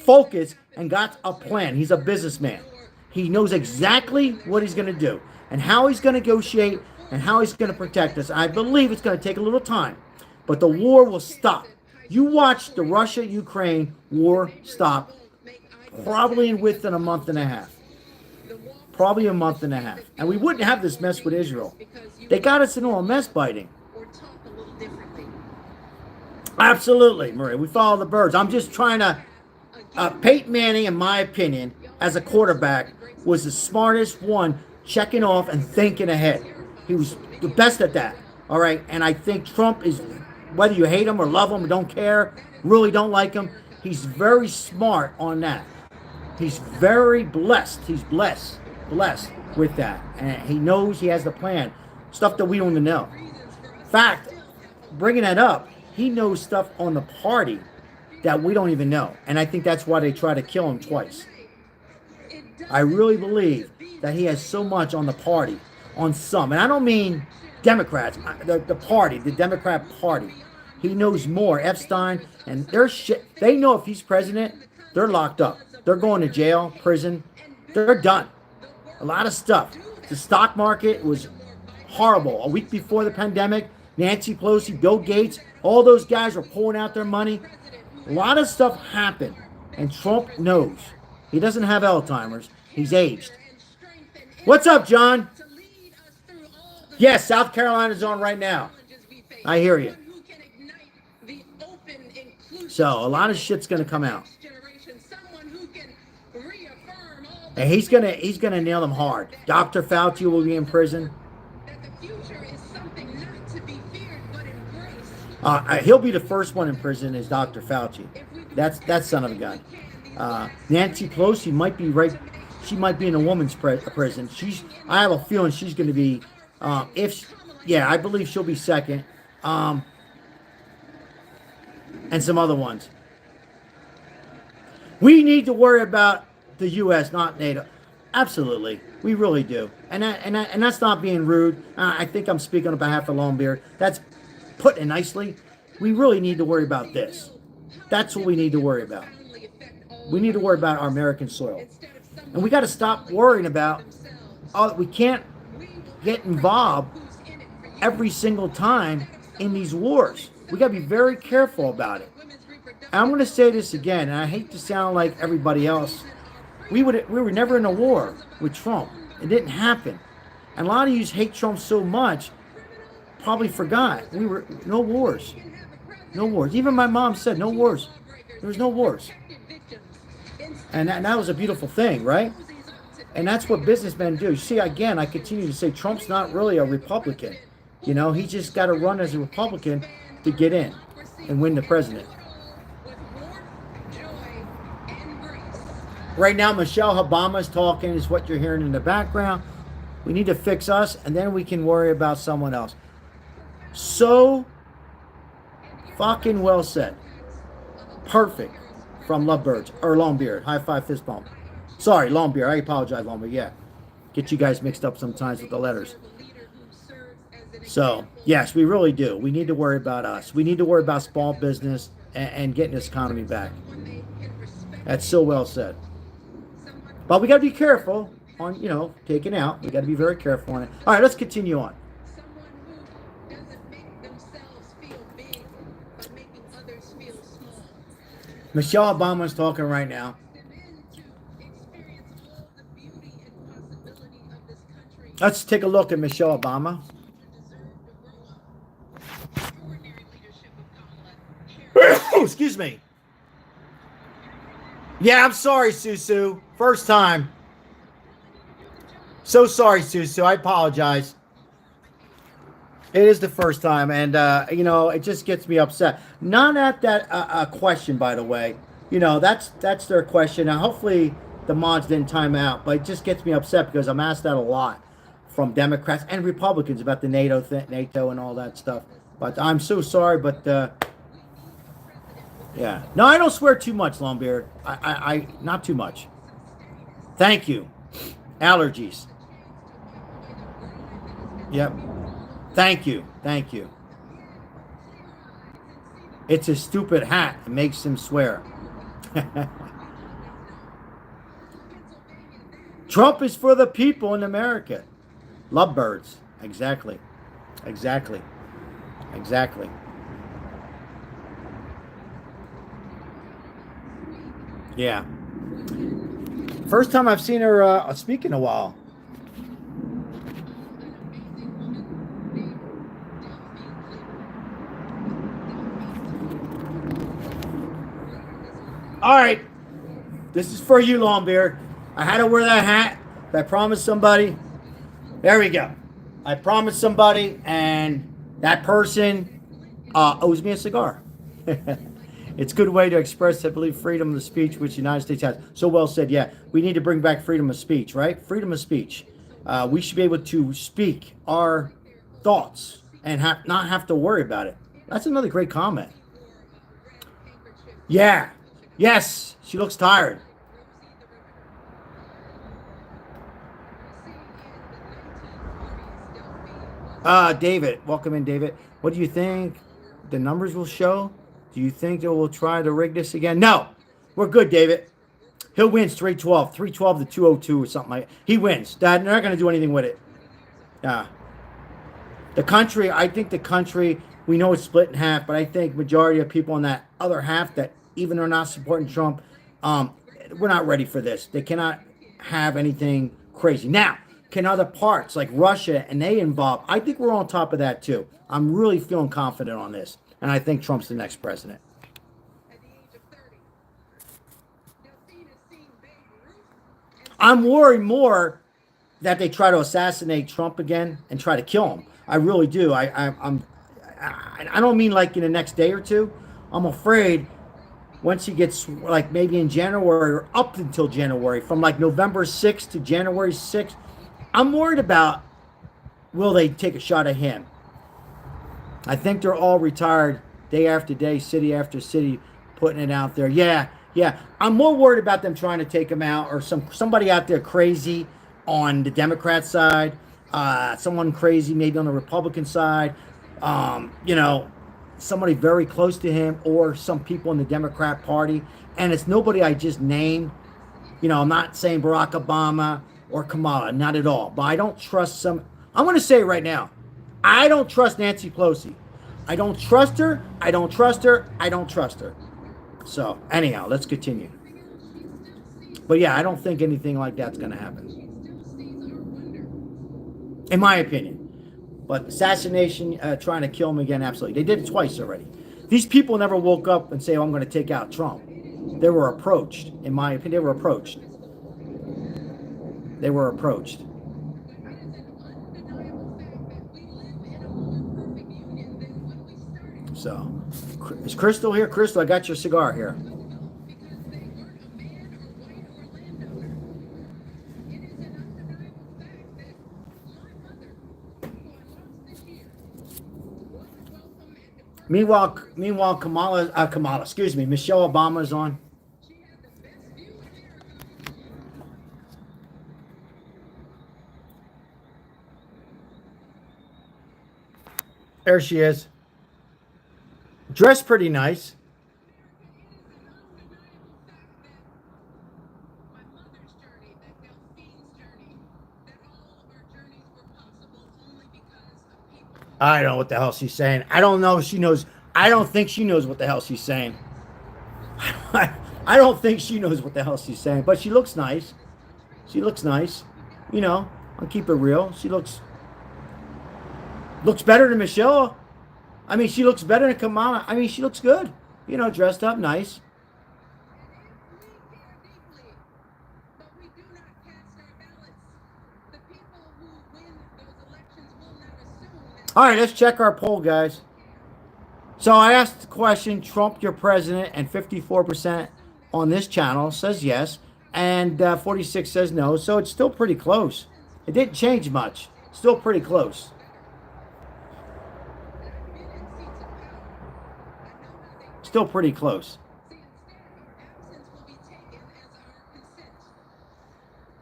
focused and got a plan. He's a businessman. He knows exactly what he's going to do and how he's going to negotiate and how he's going to protect us. I believe it's going to take a little time, but the war will stop. You watch the Russia-Ukraine war stop probably within a month and a half. Probably a month and a half. And we wouldn't have this mess with Israel. They got us into a mess biting. Absolutely, Maria. We follow the birds. I'm just trying to... Peyton Manning, in my opinion, as a quarterback, was the smartest one checking off and thinking ahead. He was the best at that. All right? And I think Trump is, whether you hate him or love him or don't care, really don't like him, he's very smart on that. He's very blessed. He's blessed with that. And he knows he has the plan. Stuff that we don't even know. In fact, bringing that up, he knows stuff on the party that we don't even know. And I think that's why they try to kill him twice. I really believe that he has so much on the party, on some. And I don't mean Democrats, the party, the Democrat Party. He knows more. Epstein, and their shit. They know if he's president, they're locked up. They're going to jail, prison. They're done. A lot of stuff. The stock market was horrible. A week before the pandemic, Nancy Pelosi, Bill Gates, all those guys were pulling out their money. A lot of stuff happened, and Trump knows. He doesn't have Alzheimer's. He's aged. What's up, John? Yes, South Carolina's on right now. I hear you. So a lot of shit's gonna come out, and he's gonna nail them hard. Dr. Fauci will be in prison. He'll be the first one in prison is Dr. Fauci. That's son of a gun. Nancy Pelosi might be right. She might be in a woman's prison. I have a feeling she's going to be. I believe she'll be second. And some other ones. We need to worry about the U.S., not NATO. Absolutely, we really do. And that's not being rude. I think I'm speaking on behalf of Longbeard. That's putting it nicely. We really need to worry about this. That's what we need to worry about. We need to worry about our American soil. And we got to stop worrying about, we can't get involved every single time in these wars. We got to be very careful about it. And I'm going to say this again, and I hate to sound like everybody else. We were never in a war with Trump. It didn't happen. And a lot of you hate Trump so much, probably forgot. We were no wars. No wars. Even my mom said no wars. There was no wars. And that was a beautiful thing, right? And that's what businessmen do. See, again, I continue to say Trump's not really a Republican. You know, he just got to run as a Republican to get in and win the president. Right now, Michelle Obama's talking is what you're hearing in the background. We need to fix us, and then we can worry about someone else. So fucking well said. Perfect. From Lovebirds, or Longbeard. High five, fist bump. Sorry, Longbeard. I apologize, Longbeard. Yeah. Get you guys mixed up sometimes with the letters. So, yes, we really do. We need to worry about us. We need to worry about small business and getting this economy back. That's so well said. But we got to be careful on, taking out. We got to be very careful on it. All right, let's continue on. Michelle Obama is talking right now. Let's take a look at Michelle Obama. Excuse me. Yeah, I'm sorry, Susu. First time. So sorry, Susu. I apologize. It is the first time, and you know, it just gets me upset. Not at that question, by the way. You know, that's their question. Now, hopefully, the mods didn't time out, but it just gets me upset because I'm asked that a lot from Democrats and Republicans about the NATO and all that stuff. But I'm so sorry, but yeah, no, I don't swear too much, Longbeard. I not too much. Thank you. Allergies. Yep. Thank you. Thank you. It's a stupid hat. It makes him swear. Trump is for the people in America. Lovebirds. Exactly. Exactly. Exactly. Yeah. First time I've seen her speak in a while. All right, this is for you, Longbeard. I had to wear that hat. I promised somebody. There we go. I promised somebody, and that person owes me a cigar. It's a good way to express, I believe, freedom of speech, which the United States has. So well said. Yeah, we need to bring back freedom of speech, right? Freedom of speech. We should be able to speak our thoughts and not have to worry about it. That's another great comment. Yeah. Yes, she looks tired. David, welcome in, David. What do you think the numbers will show? Do you think they will try to rig this again? No, we're good, David. He'll win 312 to 202 or something like that. He wins. They're not going to do anything with it. The country, I think the country, we know it's split in half, but I think majority of people in that other half that even are not supporting Trump, we're not ready for this. They cannot have anything crazy. Now, can other parts like Russia and they involve? I think we're on top of that too. I'm really feeling confident on this, and I think Trump's the next president. I'm worried more that they try to assassinate Trump again and try to kill him. I really do. I don't mean like in the next day or two. I'm afraid once he gets like maybe in January or up until January, from like November 6th to January 6th, I'm worried about will they take a shot at him. I think they're all retired day after day, city after city, putting it out there. Yeah. I'm more worried about them trying to take him out or somebody out there crazy on the Democrat side, someone crazy maybe on the Republican side, you know, somebody very close to him or some people in the Democrat Party. And it's nobody I just named. You know, I'm not saying Barack Obama or Kamala, not at all. But I don't trust some. I'm going to say it right now. I don't trust Nancy Pelosi. I don't trust her. I don't trust her. I don't trust her. So, anyhow, let's continue. But yeah, I don't think anything like that's going to happen. In my opinion. But assassination, trying to kill him again, absolutely. They did it twice already. These people never woke up and say, oh, I'm going to take out Trump. They were approached. In my opinion, they were approached. They were approached. So, is Crystal here? Crystal, I got your cigar here. Meanwhile, Kamala, excuse me, Michelle Obama's on. There she is. Dressed pretty nice. I don't know what the hell she's saying. I don't know if she knows. I don't think she knows what the hell she's saying. I don't think she knows what the hell she's saying. But she looks nice. She looks nice. You know, I'll keep it real. She looks better than Michelle. I mean, she looks better than Kamala. I mean, she looks good. You know, dressed up nice. But we do not cast our ballots. The people who win those elections will not assume that. All right, let's check our poll, guys. So I asked the question, Trump your president, and 54% on this channel says yes, and 46 says no. So it's still pretty close. It didn't change much. Still pretty close. Still pretty close. See, instead, our absence will be taken as our consent.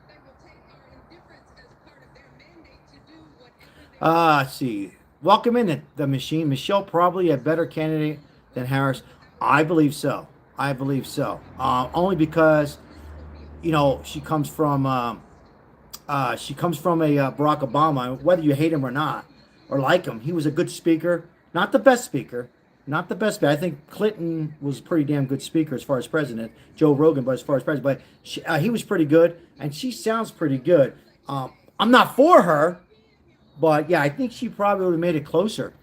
They will take our indifference as part of their mandate to do whatever they Let's see. Welcome in the machine. Michelle probably a better candidate than Harris. I believe so. I believe so. Only because, you know, she comes from a Barack Obama. Whether you hate him or not, or like him, he was a good speaker. Not the best speaker. Not the best. I think Clinton was a pretty damn good speaker as far as president. Joe Rogan, but as far as president, but he was pretty good, and she sounds pretty good. I'm not for her, but yeah, I think she probably would have made it closer.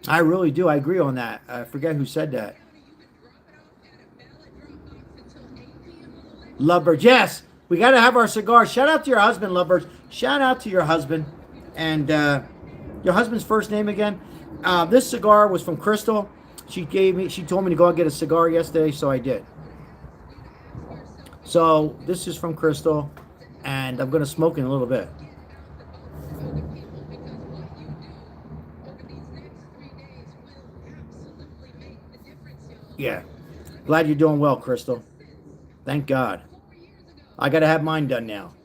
I really do. I agree on that. I forget who said that. Lovebirds. Yes, we got to have our cigars. Shout out to your husband, Lovebirds. Shout out to your husband. And your husband's first name again? This cigar was from Crystal. She told me to go out and get a cigar yesterday, so I did. So this is from Crystal, and I'm going to smoke in a little bit. Yeah. Glad you're doing well, Crystal. Thank God. I got to have mine done now.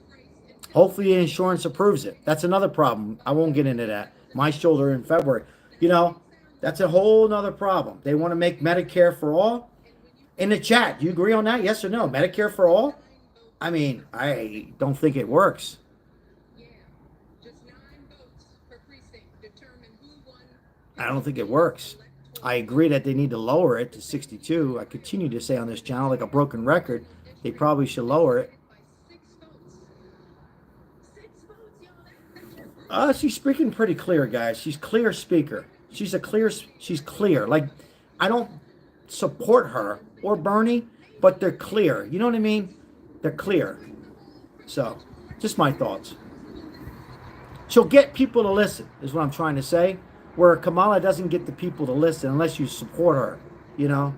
Hopefully insurance approves it. That's another problem. I won't get into that. My shoulder in February. You know, that's a whole nother problem. They want to make Medicare for all. In the chat, do you agree on that? Yes or no? Medicare for all? I mean, I don't think it works. I don't think it works. I agree that they need to lower it to 62. I continue to say on this channel, like a broken record, they probably should lower it. She's speaking pretty clear, guys. She's clear speaker. She's clear. Like, I don't support her or Bernie, but they're clear. You know what I mean? They're clear. So, just my thoughts. She'll get people to listen, is what I'm trying to say. Where Kamala doesn't get the people to listen unless you support her, you know?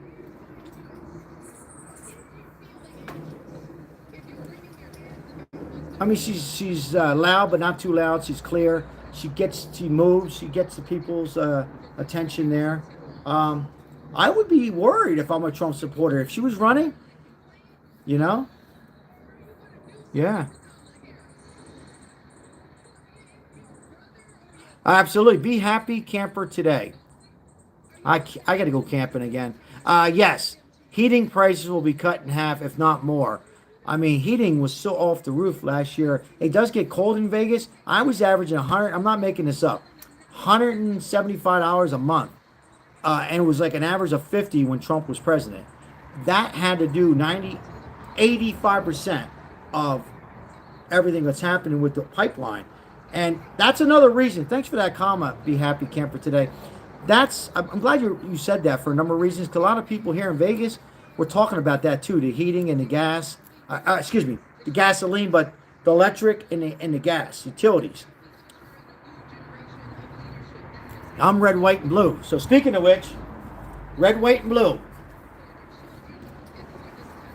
I mean, she's loud, but not too loud. She's clear. She moves. She gets the people's attention there. I would be worried if I'm a Trump supporter. If she was running, you know? Yeah. Absolutely. Be happy camper today. I got to go camping again. Yes. Heating prices will be cut in half, if not more. I mean, heating was so off the roof last year. It does get cold in Vegas. I was averaging 100. I'm not making this up. $175 a month. And it was like an average of 50 when Trump was president. That had to do 85% of everything that's happening with the pipeline. And that's another reason. Thanks for that comment, Be Happy Camper today. I'm glad you said that for a number of reasons. Because a lot of people here in Vegas were talking about that too. The heating and the gas. The gasoline, but the electric and the gas, utilities. I'm red, white, and blue. So speaking of which, red, white, and blue.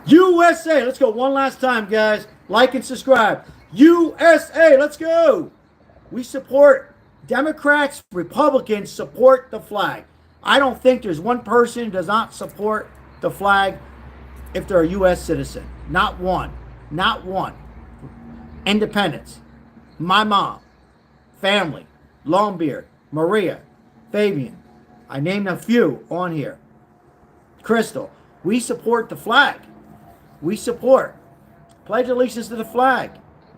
USA. Let's go one last time, guys. Like and subscribe. USA. Let's go. We support Democrats, Republicans support the flag. I don't think there's one person who does not support the flag if they're a U.S. citizen. Not one. Not one. Independence. My mom. Family. Longbeard. Maria. Fabian. I named a few on here. Crystal. We support the flag. We support. Pledge allegiance to the flag.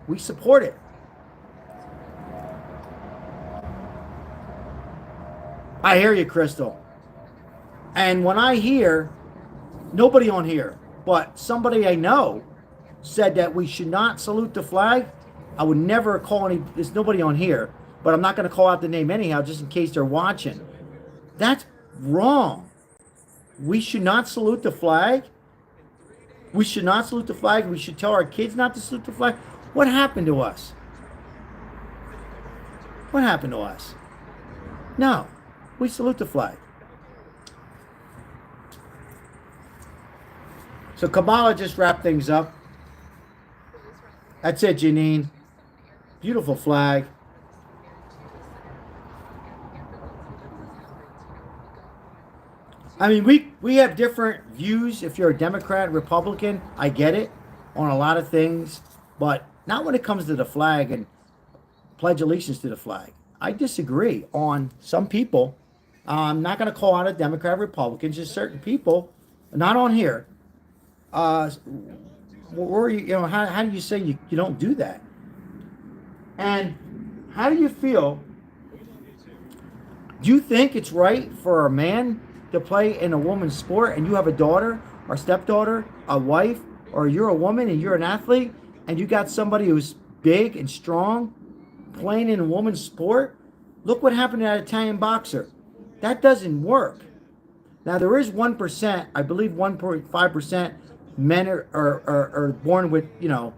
We support it. I hear you, Crystal. And when I hear, nobody on here, but somebody I know said that we should not salute the flag, I would never call any, there's nobody on here, but I'm not going to call out the name anyhow, just in case they're watching. That's wrong. We should not salute the flag. We should not salute the flag. We should tell our kids not to salute the flag. What happened to us? What happened to us? No, we salute the flag. So Kamala just wrapped things up. That's it, Janine. Beautiful flag. I mean, we have different views. If you're a Democrat, Republican, I get it on a lot of things, but not when it comes to the flag and pledge allegiance to the flag. I disagree on some people. I'm not going to call out a Democrat, Republican, just certain people, not on here. Or you know, how do you say you don't do that? And how do you feel? Do you think it's right for a man to play in a woman's sport, and you have a daughter or stepdaughter, a wife, or you're a woman and you're an athlete, and you got somebody who's big and strong playing in a woman's sport? Look what happened to that Italian boxer. That doesn't work. Now, there is 1%, I believe 1.5% men are born with, you know,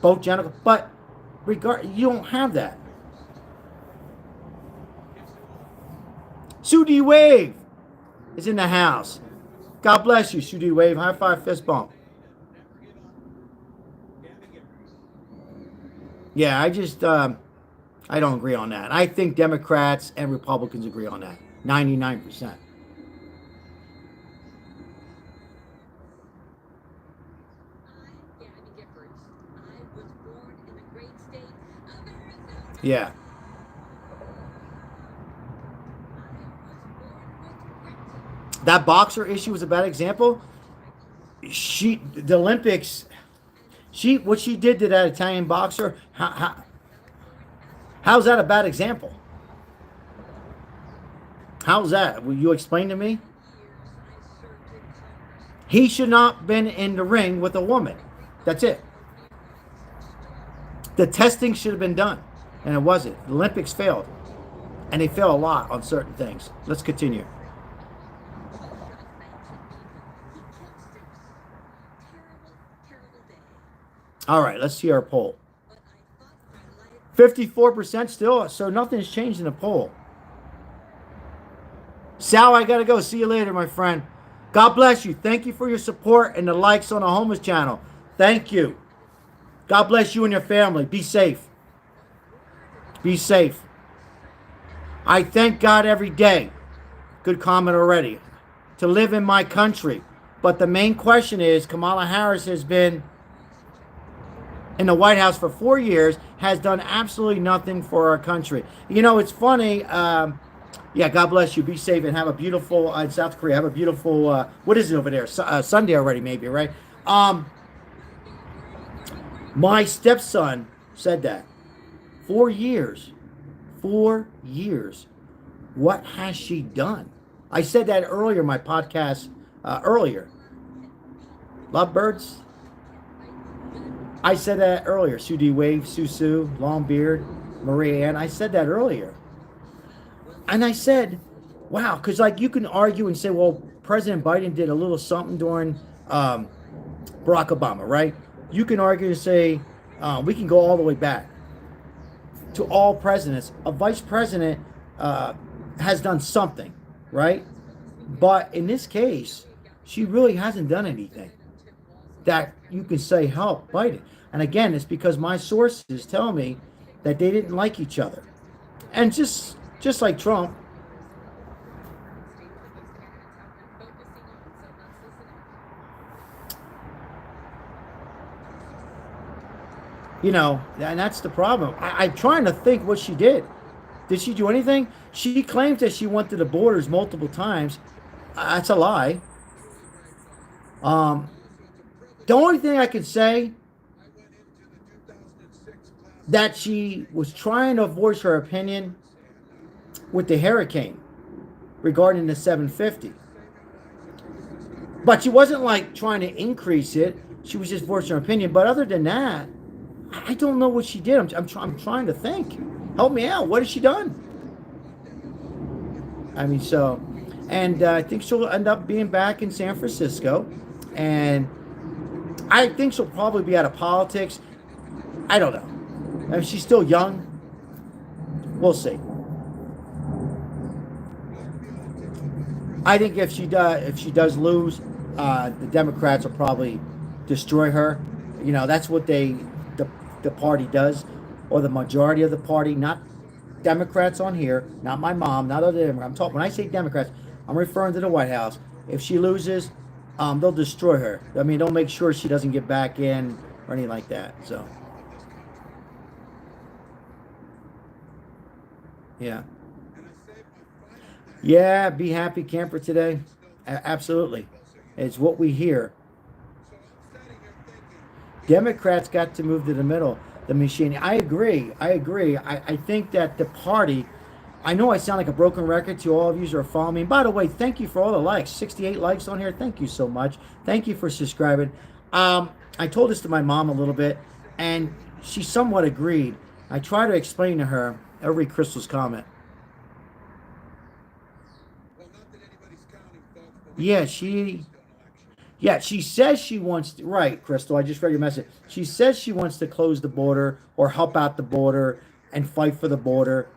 both genitals, but you don't have that. Sue D Wave is in the house. God bless you, Sue D Wave. High five, fist bump. Yeah, I just, I don't agree on that. I think Democrats and Republicans agree on that. 99%. Yeah. That boxer issue was a bad example. The Olympics, what she did to that Italian boxer, how's that a bad example? How's that? Will you explain to me? He should not have been in the ring with a woman. That's it. The testing should have been done, and it wasn't. The Olympics failed, and they fail a lot on certain things. Let's continue. All right, let's see our poll. 54% still, so nothing's changed in the poll. Sal, I got to go. See you later, my friend. God bless you. Thank you for your support and the likes on the Homeless channel. Thank you. God bless you and your family. Be safe. Be safe. I thank God every day. Good comment already. To live in my country. But the main question is, Kamala Harris has been in the White House for 4 years, has done absolutely nothing for our country. You know, it's funny. Yeah, God bless you. Be safe and have a beautiful, in South Korea, have a beautiful, what is it over there? Sunday already, maybe, right? My stepson said that. 4 years. 4 years. What has she done? I said that earlier in my podcast, earlier. Lovebirds. I said that earlier. Sue D Wave, Sue, Longbeard, Maria Ann. I said that earlier. And I said, wow, because like you can argue and say, well, President Biden did a little something during Barack Obama, right? You can argue and say, we can go all the way back to all presidents. A vice president has done something, right? But in this case, she really hasn't done anything that you can say help Biden. And again, it's because my sources tell me that they didn't like each other. And just like Trump, you know, and that's the problem. I'm trying to think what she did. Did she do anything? She claims that she went to the borders multiple times. That's a lie. The only thing I can say that she was trying to voice her opinion with the hurricane regarding the 750. But she wasn't like trying to increase it. She was just voicing her opinion. But other than that, I don't know what she did. I'm trying to think. Help me out. What has she done? I mean, so, and I think she'll end up being back in San Francisco, and I think she'll probably be out of politics. I don't know. I mean, she's still young. We'll see. I think if she does lose, the Democrats will probably destroy her. You know, that's what the party does, or the majority of the party, not Democrats on here, not my mom, not other Democrats. I'm talking when I say Democrats, I'm referring to the White House. If she loses, they'll destroy her. I mean, they'll make sure she doesn't get back in or anything like that. So, yeah. Yeah, be happy camper today. Absolutely. It's what we hear. Democrats got to move to the middle, the machine. I agree. I agree. I think that the party, I know I sound like a broken record to all of you who are following me. And by the way, thank you for all the likes. 68 likes on here. Thank you so much. Thank you for subscribing. I told this to my mom a little bit, and she somewhat agreed. I try to explain to her every Crystal's comment. Yeah, she says she wants to, right, Crystal, I just read your message. She says she wants to close the border or help out the border and fight for the border,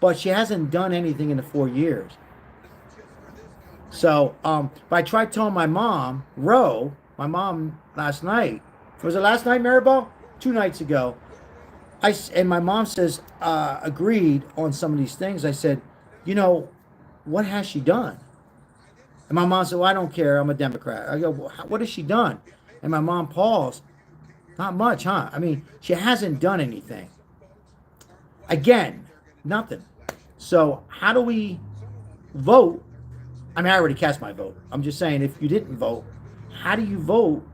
but she hasn't done anything in the 4 years. So, but I tried telling my mom, my mom last night. Was it last night, Maribel? 2 nights ago. And my mom says, agreed on some of these things. I said, you know, what has she done? And my mom said, well, I don't care. I'm a Democrat. I go, well, what has she done? And my mom paused. Not much, huh? I mean, she hasn't done anything. Again, nothing. So how do we vote? I mean, I already cast my vote. I'm just saying, if you didn't vote, how do you vote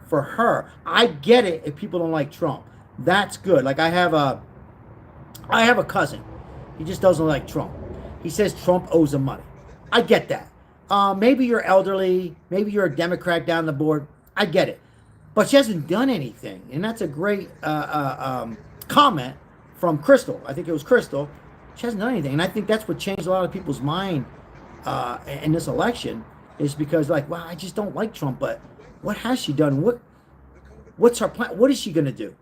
for her? I get it if people don't like Trump. That's good. Like I have a cousin. He just doesn't like Trump. He says Trump owes him money. I get that. Maybe you're elderly. Maybe you're a Democrat down the board. I get it. But she hasn't done anything. And that's a great comment from Crystal. I think it was Crystal. She hasn't done anything. And I think that's what changed a lot of people's mind in this election, is because, like, wow, I just don't like Trump. But what has she done? What's her plan? What is she going to do?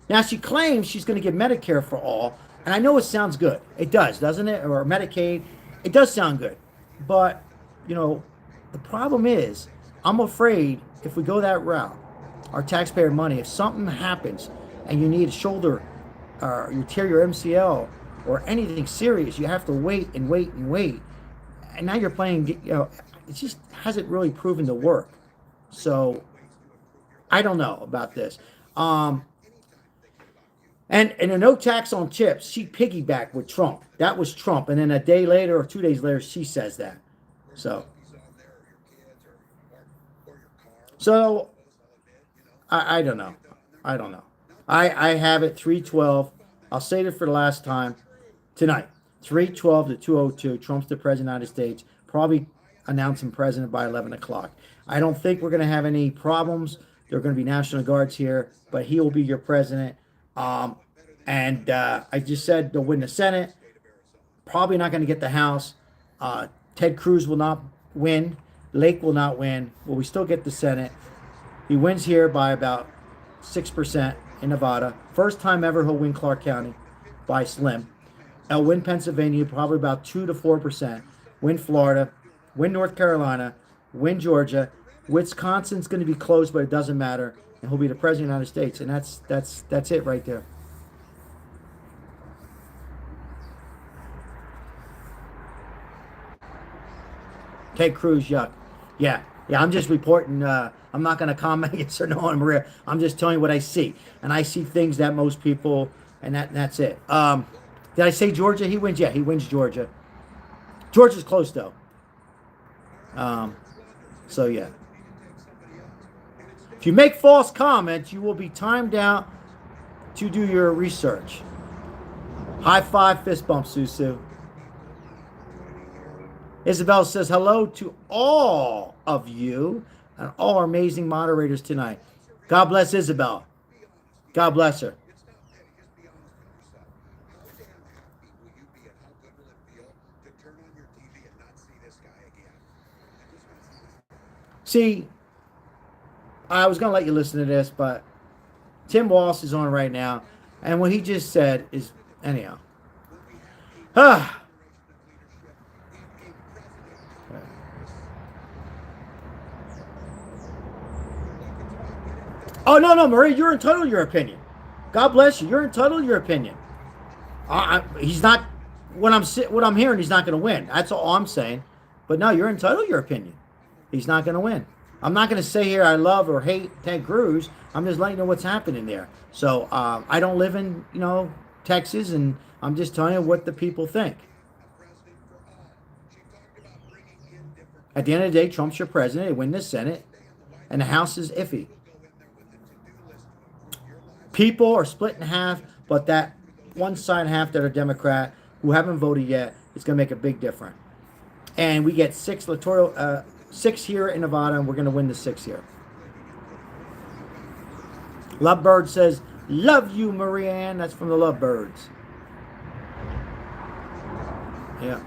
Now, she claims she's going to give Medicare for all. And I know it sounds good. It does, doesn't it? Or Medicaid. It does sound good. But, you know, the problem is, I'm afraid if we go that route, our taxpayer money, if something happens and you need a shoulder, or you tear your MCL or anything serious, you have to wait and wait and wait. And now you're playing, you know, it just hasn't really proven to work. So I don't know about this. And a no tax on chips, she piggybacked with Trump. That was Trump. And then a day later or 2 days later, she says that. So I don't know. I don't know. I have it 312. I'll say it for the last time tonight. 312 to 202. Trump's the president of the United States. Probably announce him president by 11 o'clock. I don't think we're going to have any problems. There are going to be National Guards here, but he will be your president. And I just said they'll win the Senate. Probably not going to get the House. Ted Cruz will not win. Lake will not win. Will we still get the Senate? He wins here by about 6% in Nevada. First time ever he'll win Clark County by slim. He'll win Pennsylvania probably about 2 to 4%. Win Florida. Win North Carolina. Win Georgia. Wisconsin's going to be close, but it doesn't matter. And he'll be the president of the United States. And that's it right there. Ted Cruz, yuck. Yeah, I'm just reporting. I'm not going to comment yes or no on Maria. I'm just telling you what I see. And I see things that most people, and that's it. Did I say Georgia? He wins. Yeah, he wins Georgia. Georgia's close, though. So, yeah. If you make false comments, you will be timed out to do your research. High five, fist bump, Susu. Isabel says hello to all of you and all our amazing moderators tonight. God bless Isabel. God bless her. It's not petty. Just be honest with yourself. How damn happy will you be and how good will it feel to turn on your TV and not see this guy again? And just not see this guy. See, I was going to let you listen to this, but Tim Walsh is on right now, and what he just said is, anyhow. Ah. Oh, no, Marie, you're entitled to your opinion. God bless you. You're entitled to your opinion. He's not, what I'm hearing, he's not going to win. That's all I'm saying. But no, you're entitled to your opinion. He's not going to win. I'm not going to say here I love or hate Ted Cruz. I'm just letting you know what's happening there. So I don't live in, Texas, and I'm just telling you what the people think. At the end of the day, Trump's your president. They win the Senate, and the House is iffy. People are split in half, but that one side half that are Democrat who haven't voted yet is going to make a big difference. And we get 6 here in Nevada, and we're going to win the 6 here. Lovebird says, "Love you, Marianne." That's from the Lovebirds. Yeah.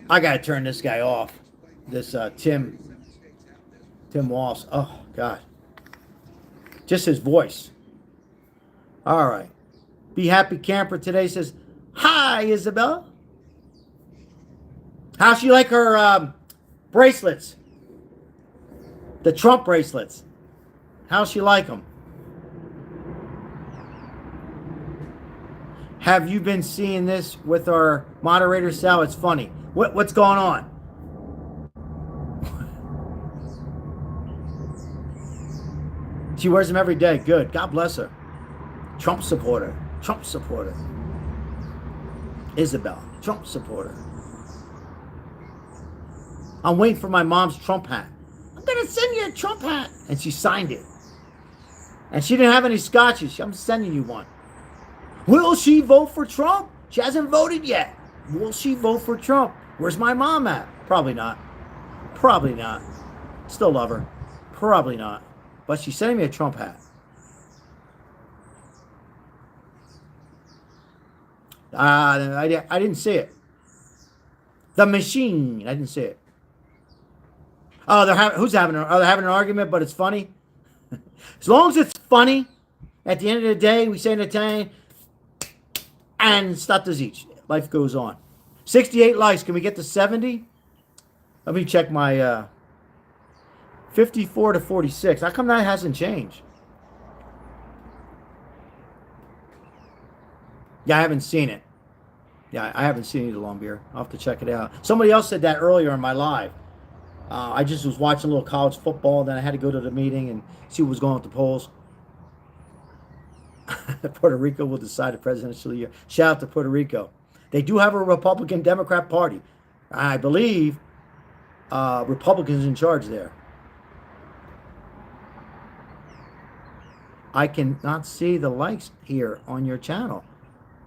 I gotta turn this guy off. This Tim Walsh. Oh God. Just his voice. All right. Be Happy Camper today says, "Hi, Isabella. How's she like her bracelets? The Trump bracelets. How's she like them? Have you been seeing this with our moderator, Sal? It's funny. What's going on?" She wears them every day. Good. God bless her. Trump supporter. Trump supporter. Isabel. Trump supporter. I'm waiting for my mom's Trump hat. "I'm going to send you a Trump hat." And she signed it. And she didn't have any scotches. "I'm sending you one." Will she vote for Trump? She hasn't voted yet. Will she vote for Trump? Where's my mom at? Probably not. Probably not. Still love her. Probably not. But she's sending me a Trump hat. I didn't see it. The machine. I didn't see it. Oh, they're having an argument, but it's funny. As long as it's funny, at the end of the day, we say in Italian, and status each. Life goes on. 68 likes. Can we get to 70? Let me check my 54 to 46. How come that hasn't changed? Yeah, I haven't seen it. Yeah, I haven't seen it, Lombier. I'll have to check it out. Somebody else said that earlier in my live. I just was watching a little college football, then I had to go to the meeting and see what was going on with the polls. Puerto Rico will decide the presidential year. Shout out to Puerto Rico. They do have a Republican Democrat party. I believe Republicans in charge there. I cannot see the likes here on your channel.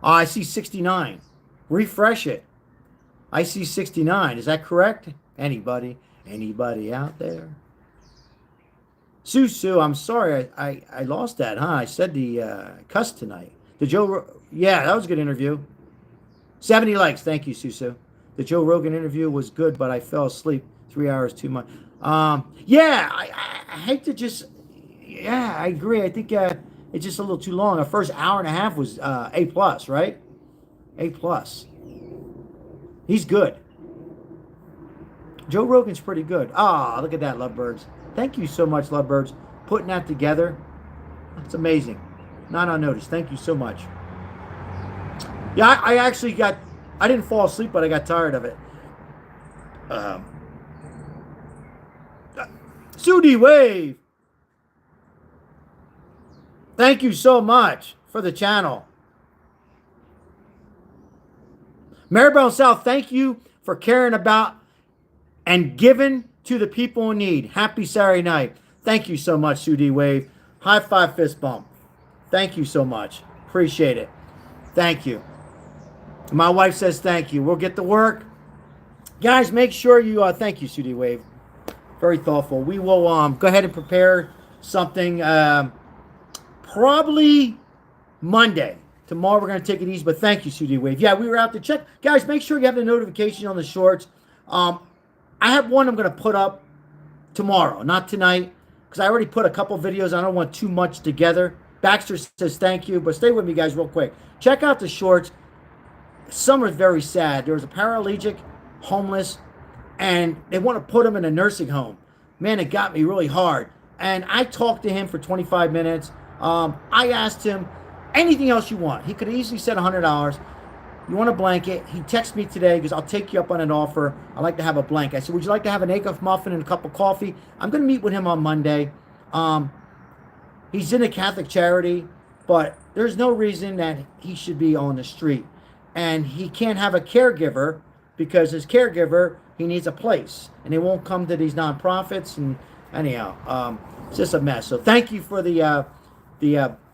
Oh, I see 69. Refresh it. I see 69. Is that correct? Anybody out there? Susu, I'm sorry I lost that, huh? I said the cuss tonight. Yeah, that was a good interview. 70 likes. Thank you, Susu. The Joe Rogan interview was good, but I fell asleep 3 hours too much. Yeah, I hate to just... Yeah, I agree. I think it's just a little too long. The first hour and a half was A+, right? A+. He's good. Joe Rogan's pretty good. Ah, look at that, Lovebirds. Thank you so much, Lovebirds. Putting that together. It's amazing. Not unnoticed. Thank you so much. Yeah, I actually I didn't fall asleep, but I got tired of it. Sudi Wave. Thank you so much for the channel. Maribel South, thank you for caring about and giving to the people in need. Happy Saturday night. Thank you so much, Sudi Wave. High five, fist bump. Thank you so much. Appreciate it. Thank you. My wife says thank you. We'll get to work. Guys, make sure you thank you, Sudi Wave. Very thoughtful. We will go ahead and prepare something probably Monday. Tomorrow we're going to take it easy, but thank you, Sudi Wave. Yeah, we were out to check. Guys, make sure you have the notification on the shorts. I have one I'm going to put up tomorrow, not tonight, because I already put a couple videos. I don't want too much together. Baxter says thank you, but stay with me, guys, real quick. Check out the shorts. Some are very sad. There was a paraplegic, homeless, and they want to put him in a nursing home. Man, it got me really hard. And I talked to him for 25 minutes. I asked him, anything else you want? He could have easily said $100. You want a blanket? He texted me today because I'll take you up on an offer. I'd like to have a blanket. I said, would you like to have an egg muffin and a cup of coffee? I'm going to meet with him on Monday. He's in a Catholic charity, but there's no reason that he should be on the street. And he can't have a caregiver because his caregiver, he needs a place. And they won't come to these nonprofits. And anyhow, it's just a mess. So thank you for the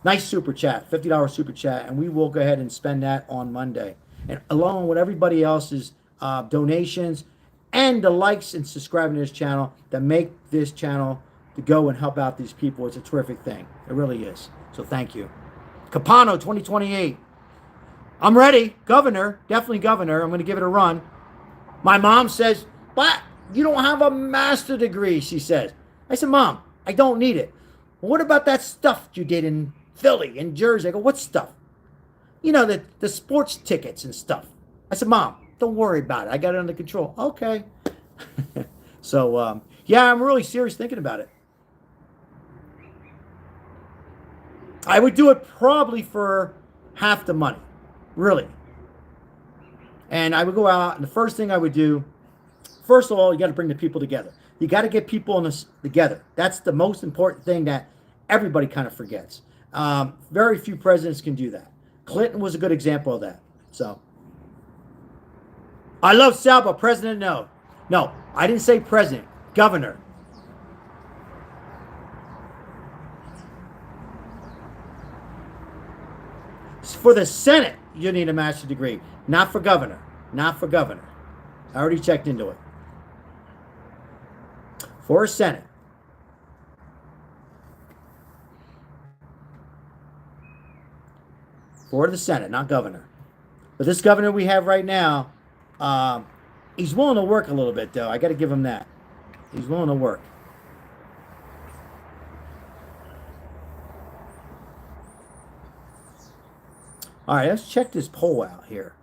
nice super chat, $50 super chat, and we will go ahead and spend that on Monday. And along with everybody else's donations and the likes and subscribing to this channel that make this channel to go and help out these people. It's a terrific thing. It really is. So thank you. Capano 2028. I'm ready. Governor. Definitely governor. I'm going to give it a run. My mom says, but you don't have a master's degree, she says. I said, Mom, I don't need it. Well, what about that stuff you did in Philly and Jersey? I go, what stuff? You know, the sports tickets and stuff. I said, Mom, don't worry about it. I got it under control. Okay. So, yeah, I'm really serious thinking about it. I would do it probably for half the money. Really. And I would go out, and the first thing I would do, first of all, you got to bring the people together. You got to get people in this together. That's the most important thing that everybody kind of forgets. Very few presidents can do that. Clinton was a good example of that. So, I love Sal, but president, no. No, I didn't say president. Governor. For the Senate, you need a master's degree. Not for governor. Not for governor. I already checked into it. For a Senate. For the Senate, not governor. But this governor we have right now, he's willing to work a little bit, though. I got to give him that. He's willing to work. All right, let's check this poll out here.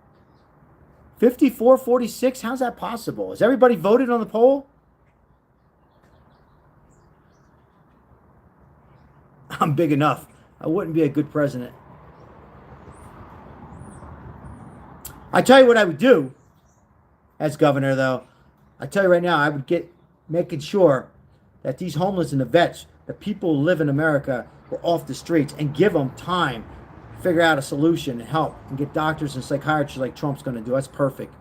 54-46, how's that possible? Has everybody voted on the poll? I'm big enough. I wouldn't be a good president. I tell you what I would do as governor, though. I tell you right now, I would get making sure that these homeless and the vets, the people who live in America, were off the streets and give them time to figure out a solution and help and get doctors and psychiatrists like Trump's going to do. That's perfect.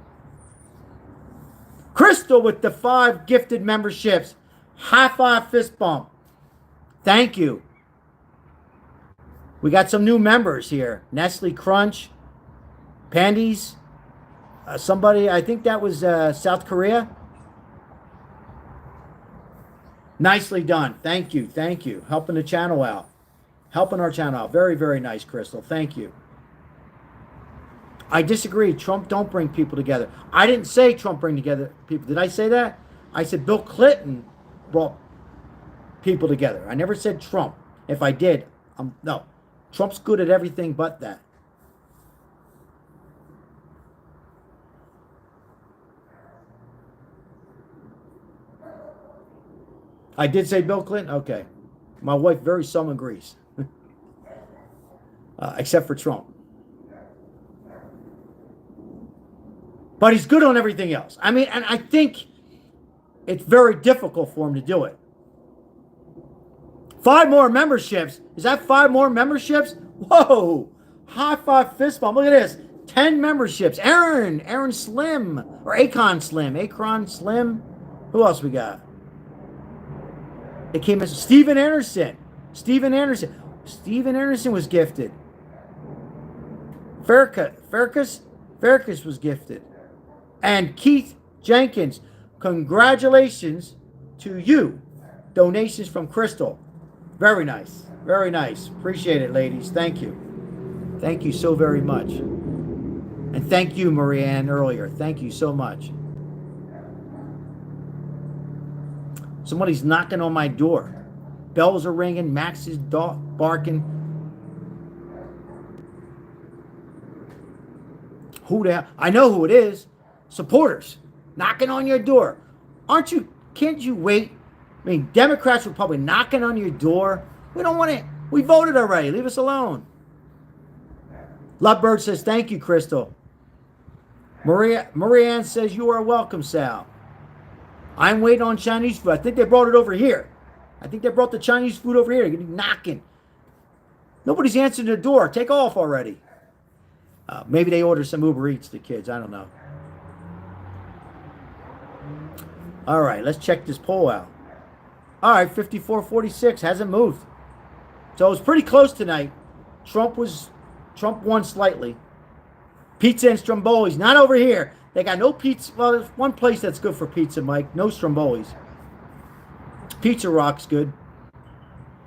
Crystal with the 5 gifted memberships. High five fist bump. Thank you. We got some new members here. Nestle Crunch. Pandies. Somebody, I think that was South Korea. Nicely done. Thank you. Thank you. Helping the channel out. Helping our channel out. Very, very nice, Crystal. Thank you. I disagree. Trump don't bring people together. I didn't say Trump bring together people. Did I say that? I said Bill Clinton brought people together. I never said Trump. If I did, no. Trump's good at everything but that. I did say Bill Clinton? Okay. My wife very seldom agrees. Except for Trump. But he's good on everything else. I mean, and I think it's very difficult for him to do it. 5 more memberships. Is that 5 more memberships? Whoa. High five fist bump. Look at this. 10 memberships. Aaron Slim. Or Akon Slim. Who else we got? It came as Steven Anderson. Steven Anderson was gifted. Farkas was gifted. And Keith Jenkins, congratulations to you. Donations from Crystal. Very nice. Very nice. Appreciate it, ladies. Thank you. Thank you so very much. And thank you, Marianne, earlier. Thank you so much. Somebody's knocking on my door. Bells are ringing. Max is barking. Who the hell? I know who it is. Supporters knocking on your door. Aren't you? Can't you wait? I mean, Democrats, Republicans knocking on your door. We don't want it. We voted already. Leave us alone. Lovebird says, thank you, Crystal. Marianne says, you are welcome, Sal. I'm waiting on Chinese food. I think they brought it over here. I think they brought the Chinese food over here. They're getting knocking. Nobody's answering the door. Take off already. Maybe they ordered some Uber Eats, the kids. I don't know. All right, let's check this poll out. All right, 54-46 hasn't moved. So it was pretty close tonight. Trump won slightly. Pizza and Stromboli's not over here. They got no pizza. Well, there's one place that's good for pizza, Mike. No Stromboli's. Pizza Rock's good.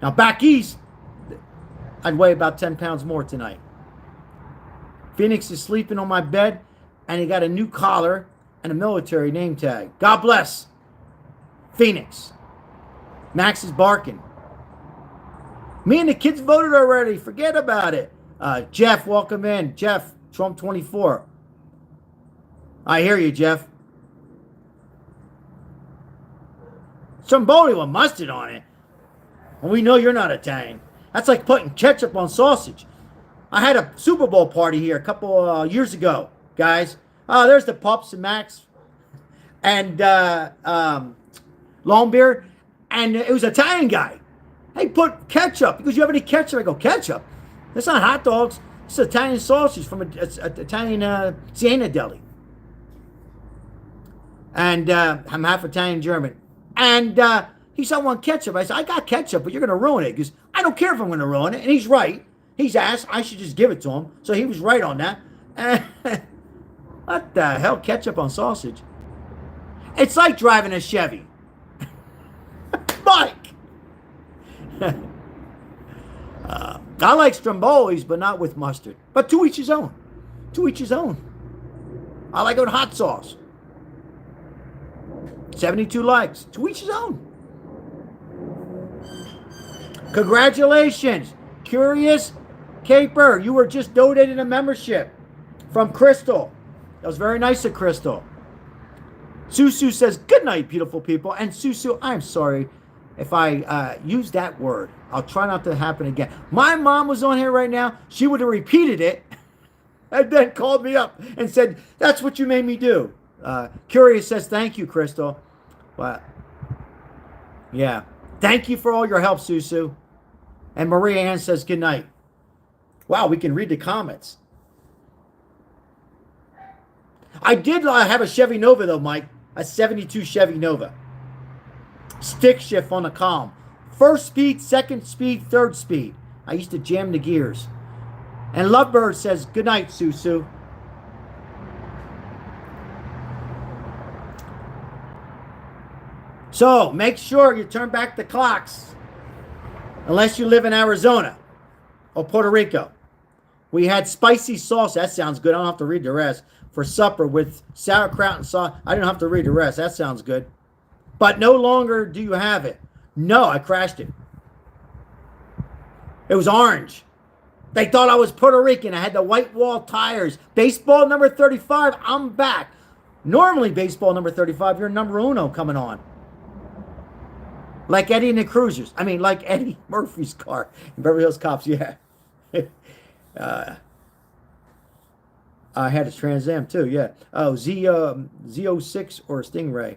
Now back east, I'd weigh about 10 pounds more tonight. Phoenix is sleeping on my bed, and he got a new collar and a military name tag. God bless Phoenix. Max is barking. Me and the kids voted already. Forget about it. Jeff, welcome in. Jeff, Trump 24. I hear you, Jeff. Stromboli with mustard on it. And we know you're not Italian. That's like putting ketchup on sausage. I had a Super Bowl party here a couple years ago, guys. Oh, there's the pups and Max and Longbeard. And it was an Italian guy. Hey, put ketchup. Because you have any ketchup? I go, ketchup? That's not hot dogs. It's Italian sausage from an Italian Siena deli. And I'm half Italian German. And he said, I want ketchup. I said, I got ketchup, but you're going to ruin it. Because I don't care if I'm going to ruin it. And he's right. He's asked. I should just give it to him. So he was right on that. What the hell? Ketchup on sausage? It's like driving a Chevy. Mike! I like Stromboli's, but not with mustard. But to each his own. To each his own. I like it with hot sauce. 72 likes. To each his own. Congratulations. Curious Caper, you were just donated a membership from Crystal. That was very nice of Crystal. Susu says, good night, beautiful people. And Susu, I'm sorry if I use that word. I'll try not to happen again. My mom was on here right now. She would have repeated it and then called me up and said, that's what you made me do. Curious says, thank you, Crystal. But, yeah. Thank you for all your help, Susu. And Maria Ann says, good night. Wow, we can read the comments. I did have a Chevy Nova, though, Mike. A 72 Chevy Nova. Stick shift on the column. First speed, second speed, third speed. I used to jam the gears. And Lovebird says, good night, Susu. So, make sure you turn back the clocks. Unless you live in Arizona or Puerto Rico. We had spicy sauce. That sounds good. I don't have to read the rest. For supper with sauerkraut and sauce. I didn't have to read the rest. That sounds good. But no longer do you have it. No, I crashed it. It was orange. They thought I was Puerto Rican. I had the white wall tires. Baseball number 35. I'm back. Normally, baseball number 35, you're number uno coming on. Like Eddie and the Cruisers. I mean, like Eddie Murphy's car in Beverly Hills Cops. Yeah. I had a Trans Am too. Yeah. Oh, Z06 or a Stingray.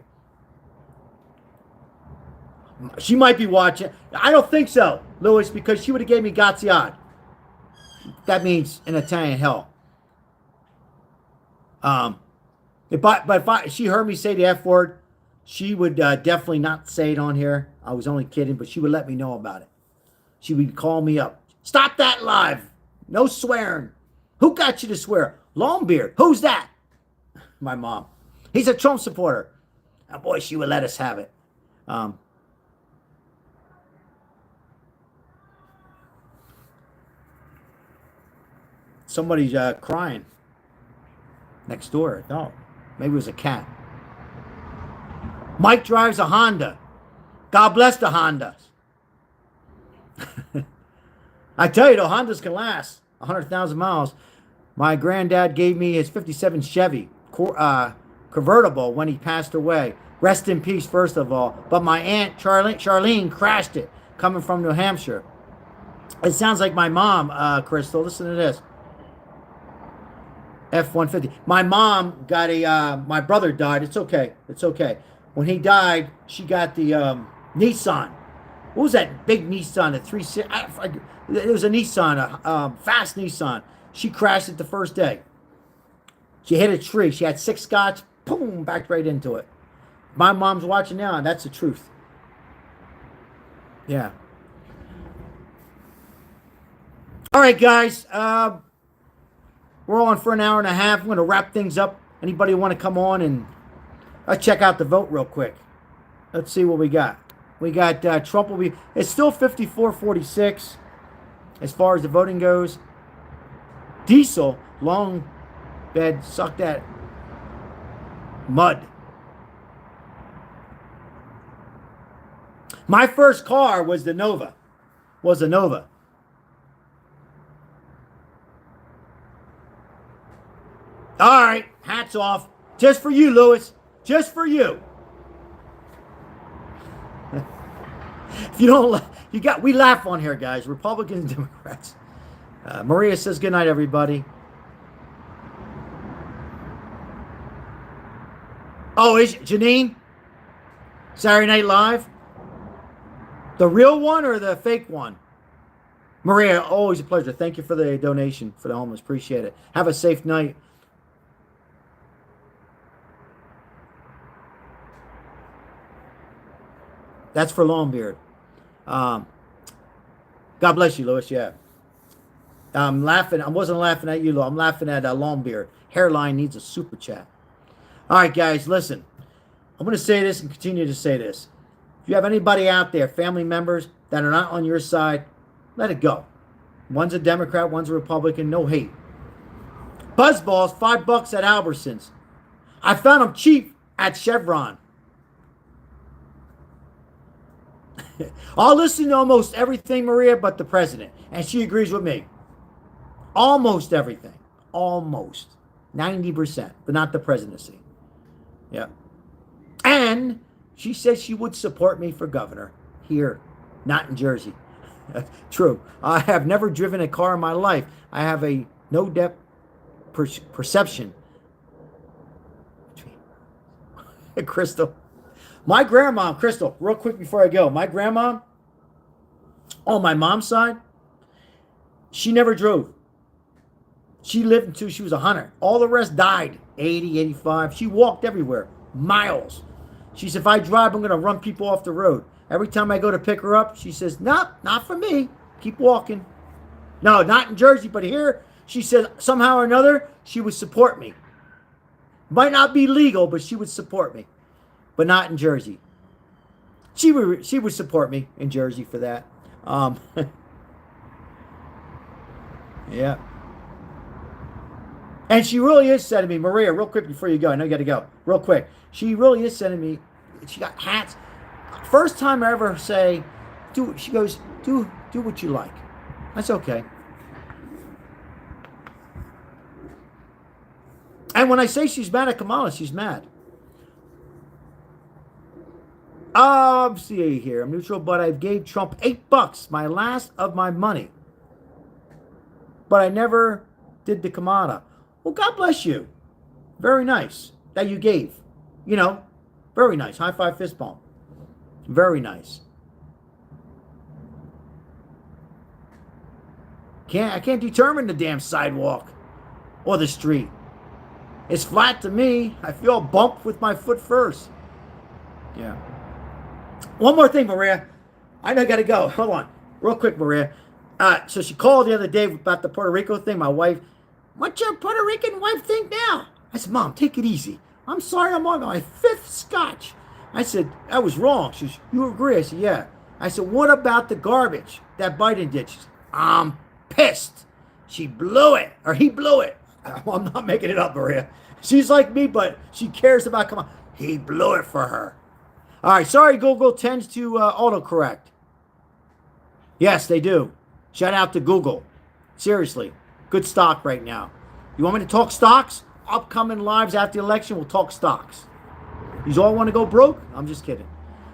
She might be watching. I don't think so, Louis, because she would have gave me Gaziad. That means in Italian hell. If she heard me say the F word, she would definitely not say it on here. I was only kidding, but she would let me know about it. She would call me up. Stop that live. No swearing. Who got you to swear? Longbeard. Who's that? My mom. He's a Trump supporter. Oh, boy, she would let us have it. Somebody's crying next door. No, maybe it was a cat. Mike drives a Honda. God bless the Hondas. I tell you, the Hondas can last 100,000 miles. My granddad gave me his 57 Chevy convertible when he passed away. Rest in peace, first of all. But my aunt Charlene crashed it coming from New Hampshire. It sounds like my mom, Crystal. Listen to this. F-150. My mom got my brother died. It's okay. It's okay. When he died, she got the Nissan. What was that big Nissan? It was a Nissan, a fast Nissan. She crashed it the first day. She hit a tree. She had 6 scotch. Boom, backed right into it. My mom's watching now, and that's the truth. Yeah. All right, guys. We're on for an hour and a half. I'm going to wrap things up. Anybody want to come on and check out the vote real quick? Let's see what we got. We got Trump will be... It's still 54-46 as far as the voting goes. Diesel, long bed, suck that mud. My first car was the Nova. All right, hats off. Just for you, Lewis. Just for you. If you don't, we laugh on here, guys. Republicans and Democrats. Maria says good night, everybody. Oh, is Janine? Saturday Night Live? The real one or the fake one? Maria, always a pleasure. Thank you for the donation for the homeless. Appreciate it. Have a safe night. That's for Longbeard. God bless you, Louis. Yeah. I'm laughing. I wasn't laughing at you, Lou. I'm laughing at Longbeard. Hairline needs a super chat. All right, guys, listen. I'm going to say this and continue to say this. If you have anybody out there, family members that are not on your side, let it go. One's a Democrat, one's a Republican. No hate. Buzzballs, $5 at Albertsons. I found them cheap at Chevron. I'll listen to almost everything, Maria, but the president. And she agrees with me. Almost everything. Almost. 90%. But not the presidency. Yeah. And she said she would support me for governor. Here. Not in Jersey. True. I have never driven a car in my life. I have a no-depth perception. Crystal. My grandma, Crystal, real quick before I go. My grandma, on my mom's side, she never drove. She lived until she was 100. All the rest died, 80, 85. She walked everywhere, miles. She said, if I drive, I'm going to run people off the road. Every time I go to pick her up, she says, nope, not for me. Keep walking. No, not in Jersey, but here, she said, somehow or another, she would support me. Might not be legal, but she would support me. But not in Jersey. She would support me in Jersey for that. Yeah. And she really is sending me, Maria, real quick before you go. I know you got to go. Real quick. She really is sending me, she got hats. First time I ever say, she goes, do what you like. That's okay. And when I say she's mad at Kamala, she's mad. See here. I'm neutral, but I gave Trump $8, my last of my money. But I never did the Kamala. Well, God bless you. Very nice that you gave. You know, very nice. High five, fist bump. Very nice. I can't determine the damn sidewalk or the street. It's flat to me. I feel a bump with my foot first. Yeah. One more thing, Maria. I know I got to go. Hold on. Real quick, Maria. So she called the other day about the Puerto Rico thing. My wife, what's your Puerto Rican wife think now? I said, Mom, take it easy. I'm sorry, I'm on my 5th scotch. I said, I was wrong. She said, you agree? I said, yeah. I said, what about the garbage that Biden did? She said, I'm pissed. She blew it, or he blew it. I'm not making it up, Maria. She's like me, but she cares about, come on. He blew it for her. All right, sorry, Google tends to autocorrect. Yes, they do. Shout out to Google. Seriously, good stock right now. You want me to talk stocks? Upcoming lives after the election, we'll talk stocks. You all want to go broke? I'm just kidding.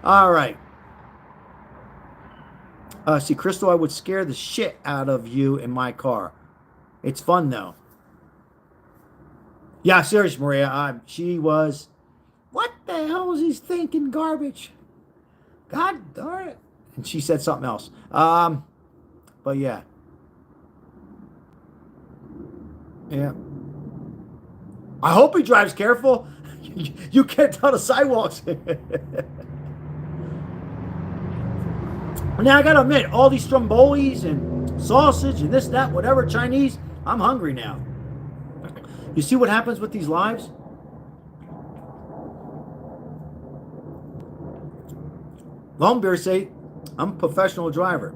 All right. See, Crystal, I would scare the shit out of you in my car. It's fun, though. Yeah, serious, Maria. She was, what the hell is he thinking garbage? God darn it. And she said something else. But yeah. Yeah. I hope he drives careful. You can't tell the sidewalks. Now, I got to admit, all these strombolis and sausage and this, that, whatever, Chinese, I'm hungry now. You see what happens with these lives? Longbeer say, I'm a professional driver.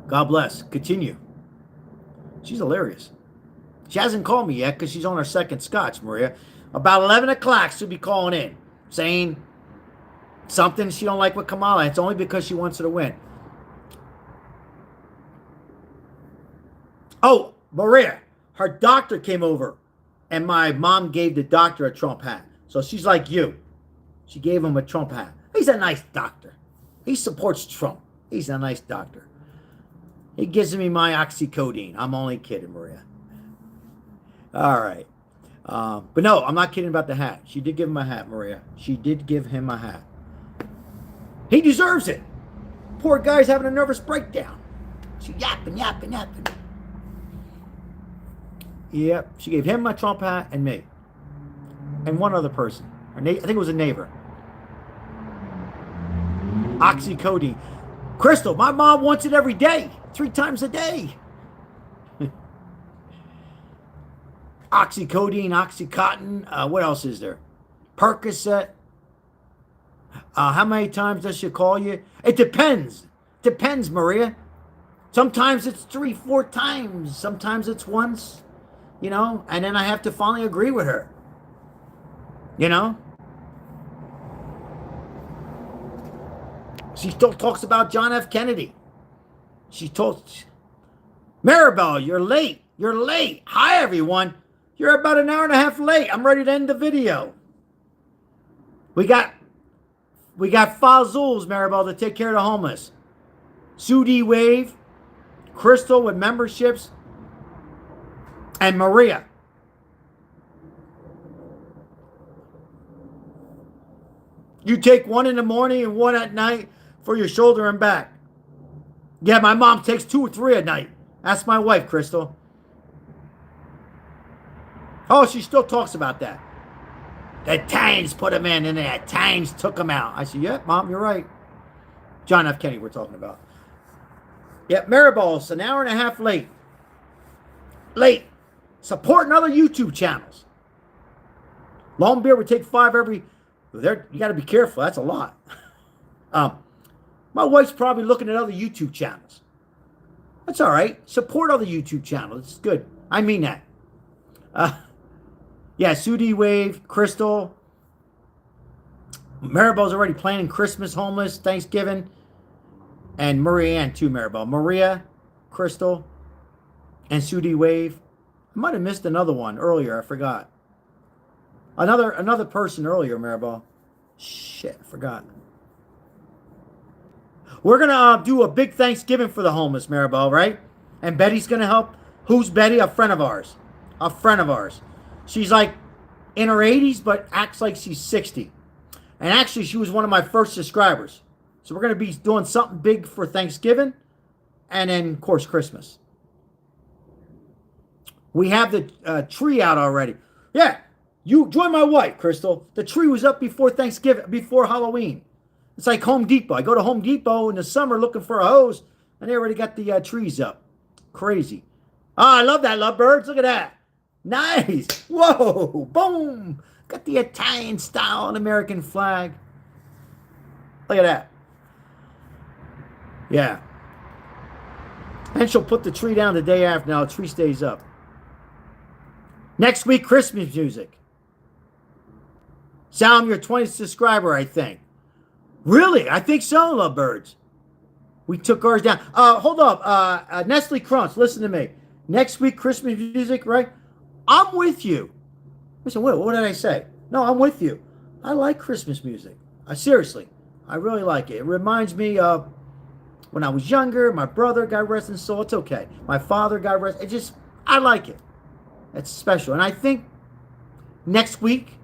God bless. Continue. She's hilarious. She hasn't called me yet because she's on her 2nd scotch, Maria. About 11 o'clock, she'll be calling in, saying something she don't like with Kamala. It's only because she wants her to win. Oh, Maria, her doctor came over, and my mom gave the doctor a Trump hat. So she's like you. She gave him a Trump hat. He's a nice doctor. He supports Trump. He's a nice doctor. He gives me my oxycodone. I'm only kidding, Maria. All right. But no, I'm not kidding about the hat. She did give him a hat, Maria. She did give him a hat. He deserves it. Poor guy's having a nervous breakdown. She yapping. Yep. She gave him my Trump hat and me. And one other person. I think it was a neighbor. Oxycodone. Crystal, my mom wants it every day. 3 times a day. Oxycodone, Oxycontin. What else is there? Percocet. How many times does she call you? It depends. Depends, Maria. Sometimes it's 3, 4 times. Sometimes it's once. You know? And then I have to finally agree with her. You know? She still talks about John F. Kennedy. She told Maribel, you're late. You're late. Hi, everyone. You're about an hour and a half late. I'm ready to end the video. We got Fazul's, Maribel, to take care of the homeless. Sudi Wave, Crystal with memberships, and Maria. You take one in the morning and one at night for your shoulder and back. Yeah, my mom takes 2 or 3 at night. Ask my wife, Crystal. Oh, she still talks about that. The Times put him in, and the Times took him out. I said, yeah, Mom, you're right. John F. Kennedy we're talking about. Yeah, Maribel's an hour and a half late. Late. Supporting other YouTube channels. Long Beer would take 5 every... You got to be careful. That's a lot. My wife's probably looking at other YouTube channels. That's all right. Support other YouTube channels. It's good. I mean that. Yeah, Sudi Wave, Crystal. Maribel's already planning Christmas, homeless, Thanksgiving. And Maria Ann too, Maribel. Maria, Crystal, and Sudi Wave. I might have missed another one earlier. I forgot. Another person earlier, Maribel. Shit, I forgot. We're going to do a big Thanksgiving for the homeless, Maribel, right? And Betty's going to help. Who's Betty? A friend of ours. A friend of ours. She's like in her 80s, but acts like she's 60. And actually, she was one of my first subscribers. So we're going to be doing something big for Thanksgiving. And then, of course, Christmas. We have the tree out already. Yeah. You join my wife, Crystal. The tree was up before Thanksgiving, before Halloween. It's like Home Depot. I go to Home Depot in the summer looking for a hose, and they already got the trees up. Crazy. Oh, I love that, lovebirds. Look at that. Nice. Whoa. Boom. Got the Italian style and American flag. Look at that. Yeah. And she'll put the tree down the day after. Now the tree stays up. Next week, Christmas music. Sal, I'm your 20th subscriber, I think. Really? I think so, lovebirds. We took ours down. Hold up. Nestle Crunch, listen to me. Next week, Christmas music, right? I'm with you. Listen, what did I say? No, I'm with you. I like Christmas music. Seriously, I really like it. It reminds me of when I was younger. My brother, God rest his soul. It's okay. My father, God rest. I like it. It's special. And I think next week,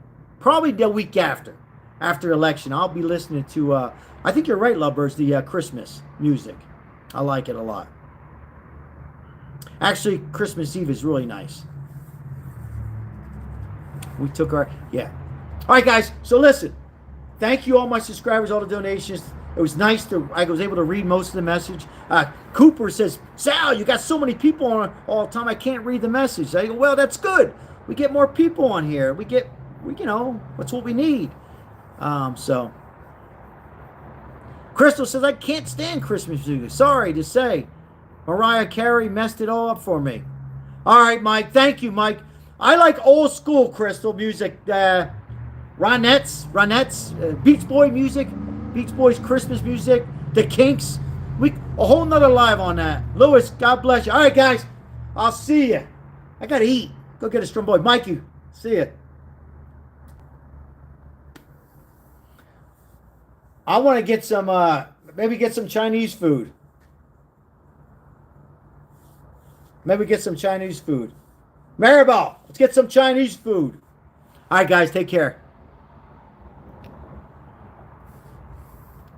probably the week after election, I'll be listening to, I think you're right, lovebirds, the Christmas music. I like it a lot. Actually, Christmas Eve is really nice. We took our, yeah. All right, guys. So listen, thank you all my subscribers, all the donations. It was nice I was able to read most of the message. Cooper says, Sal, you got so many people on all the time, I can't read the message. I go, well, that's good. We get more people on here. That's what we need. So Crystal says, I can't stand Christmas music. Sorry to say. Mariah Carey messed it all up for me. All right, Mike. Thank you, Mike. I like old school Crystal music. Ronettes, Beach Boy music, Beach Boys Christmas music, The Kinks. A whole nother live on that. Lewis, God bless you. All right, guys. I'll see you. I got to eat. Go get a strong boy. Mikey, see you. I want to get some, maybe get some Chinese food. Maybe get some Chinese food. Maribel, let's get some Chinese food. All right, guys, take care.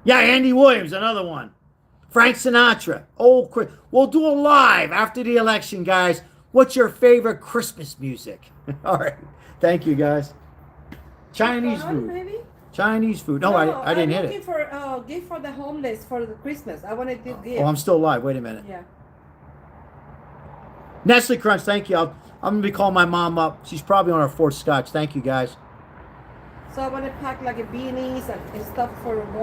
Yeah, Andy Williams, another one. Frank Sinatra. We'll do a live after the election, guys. What's your favorite Christmas music? All right. Thank you, guys. Chinese food. Maybe? Chinese food. No, I didn't hit it. I'm looking for gift for the homeless for the Christmas. I wanted to give. Oh, I'm still live. Wait a minute. Yeah. Nestle Crunch, thank you. I'm going to be calling my mom up. She's probably on her fourth scotch. Thank you, guys. So I want to pack like a beanies and stuff for warm.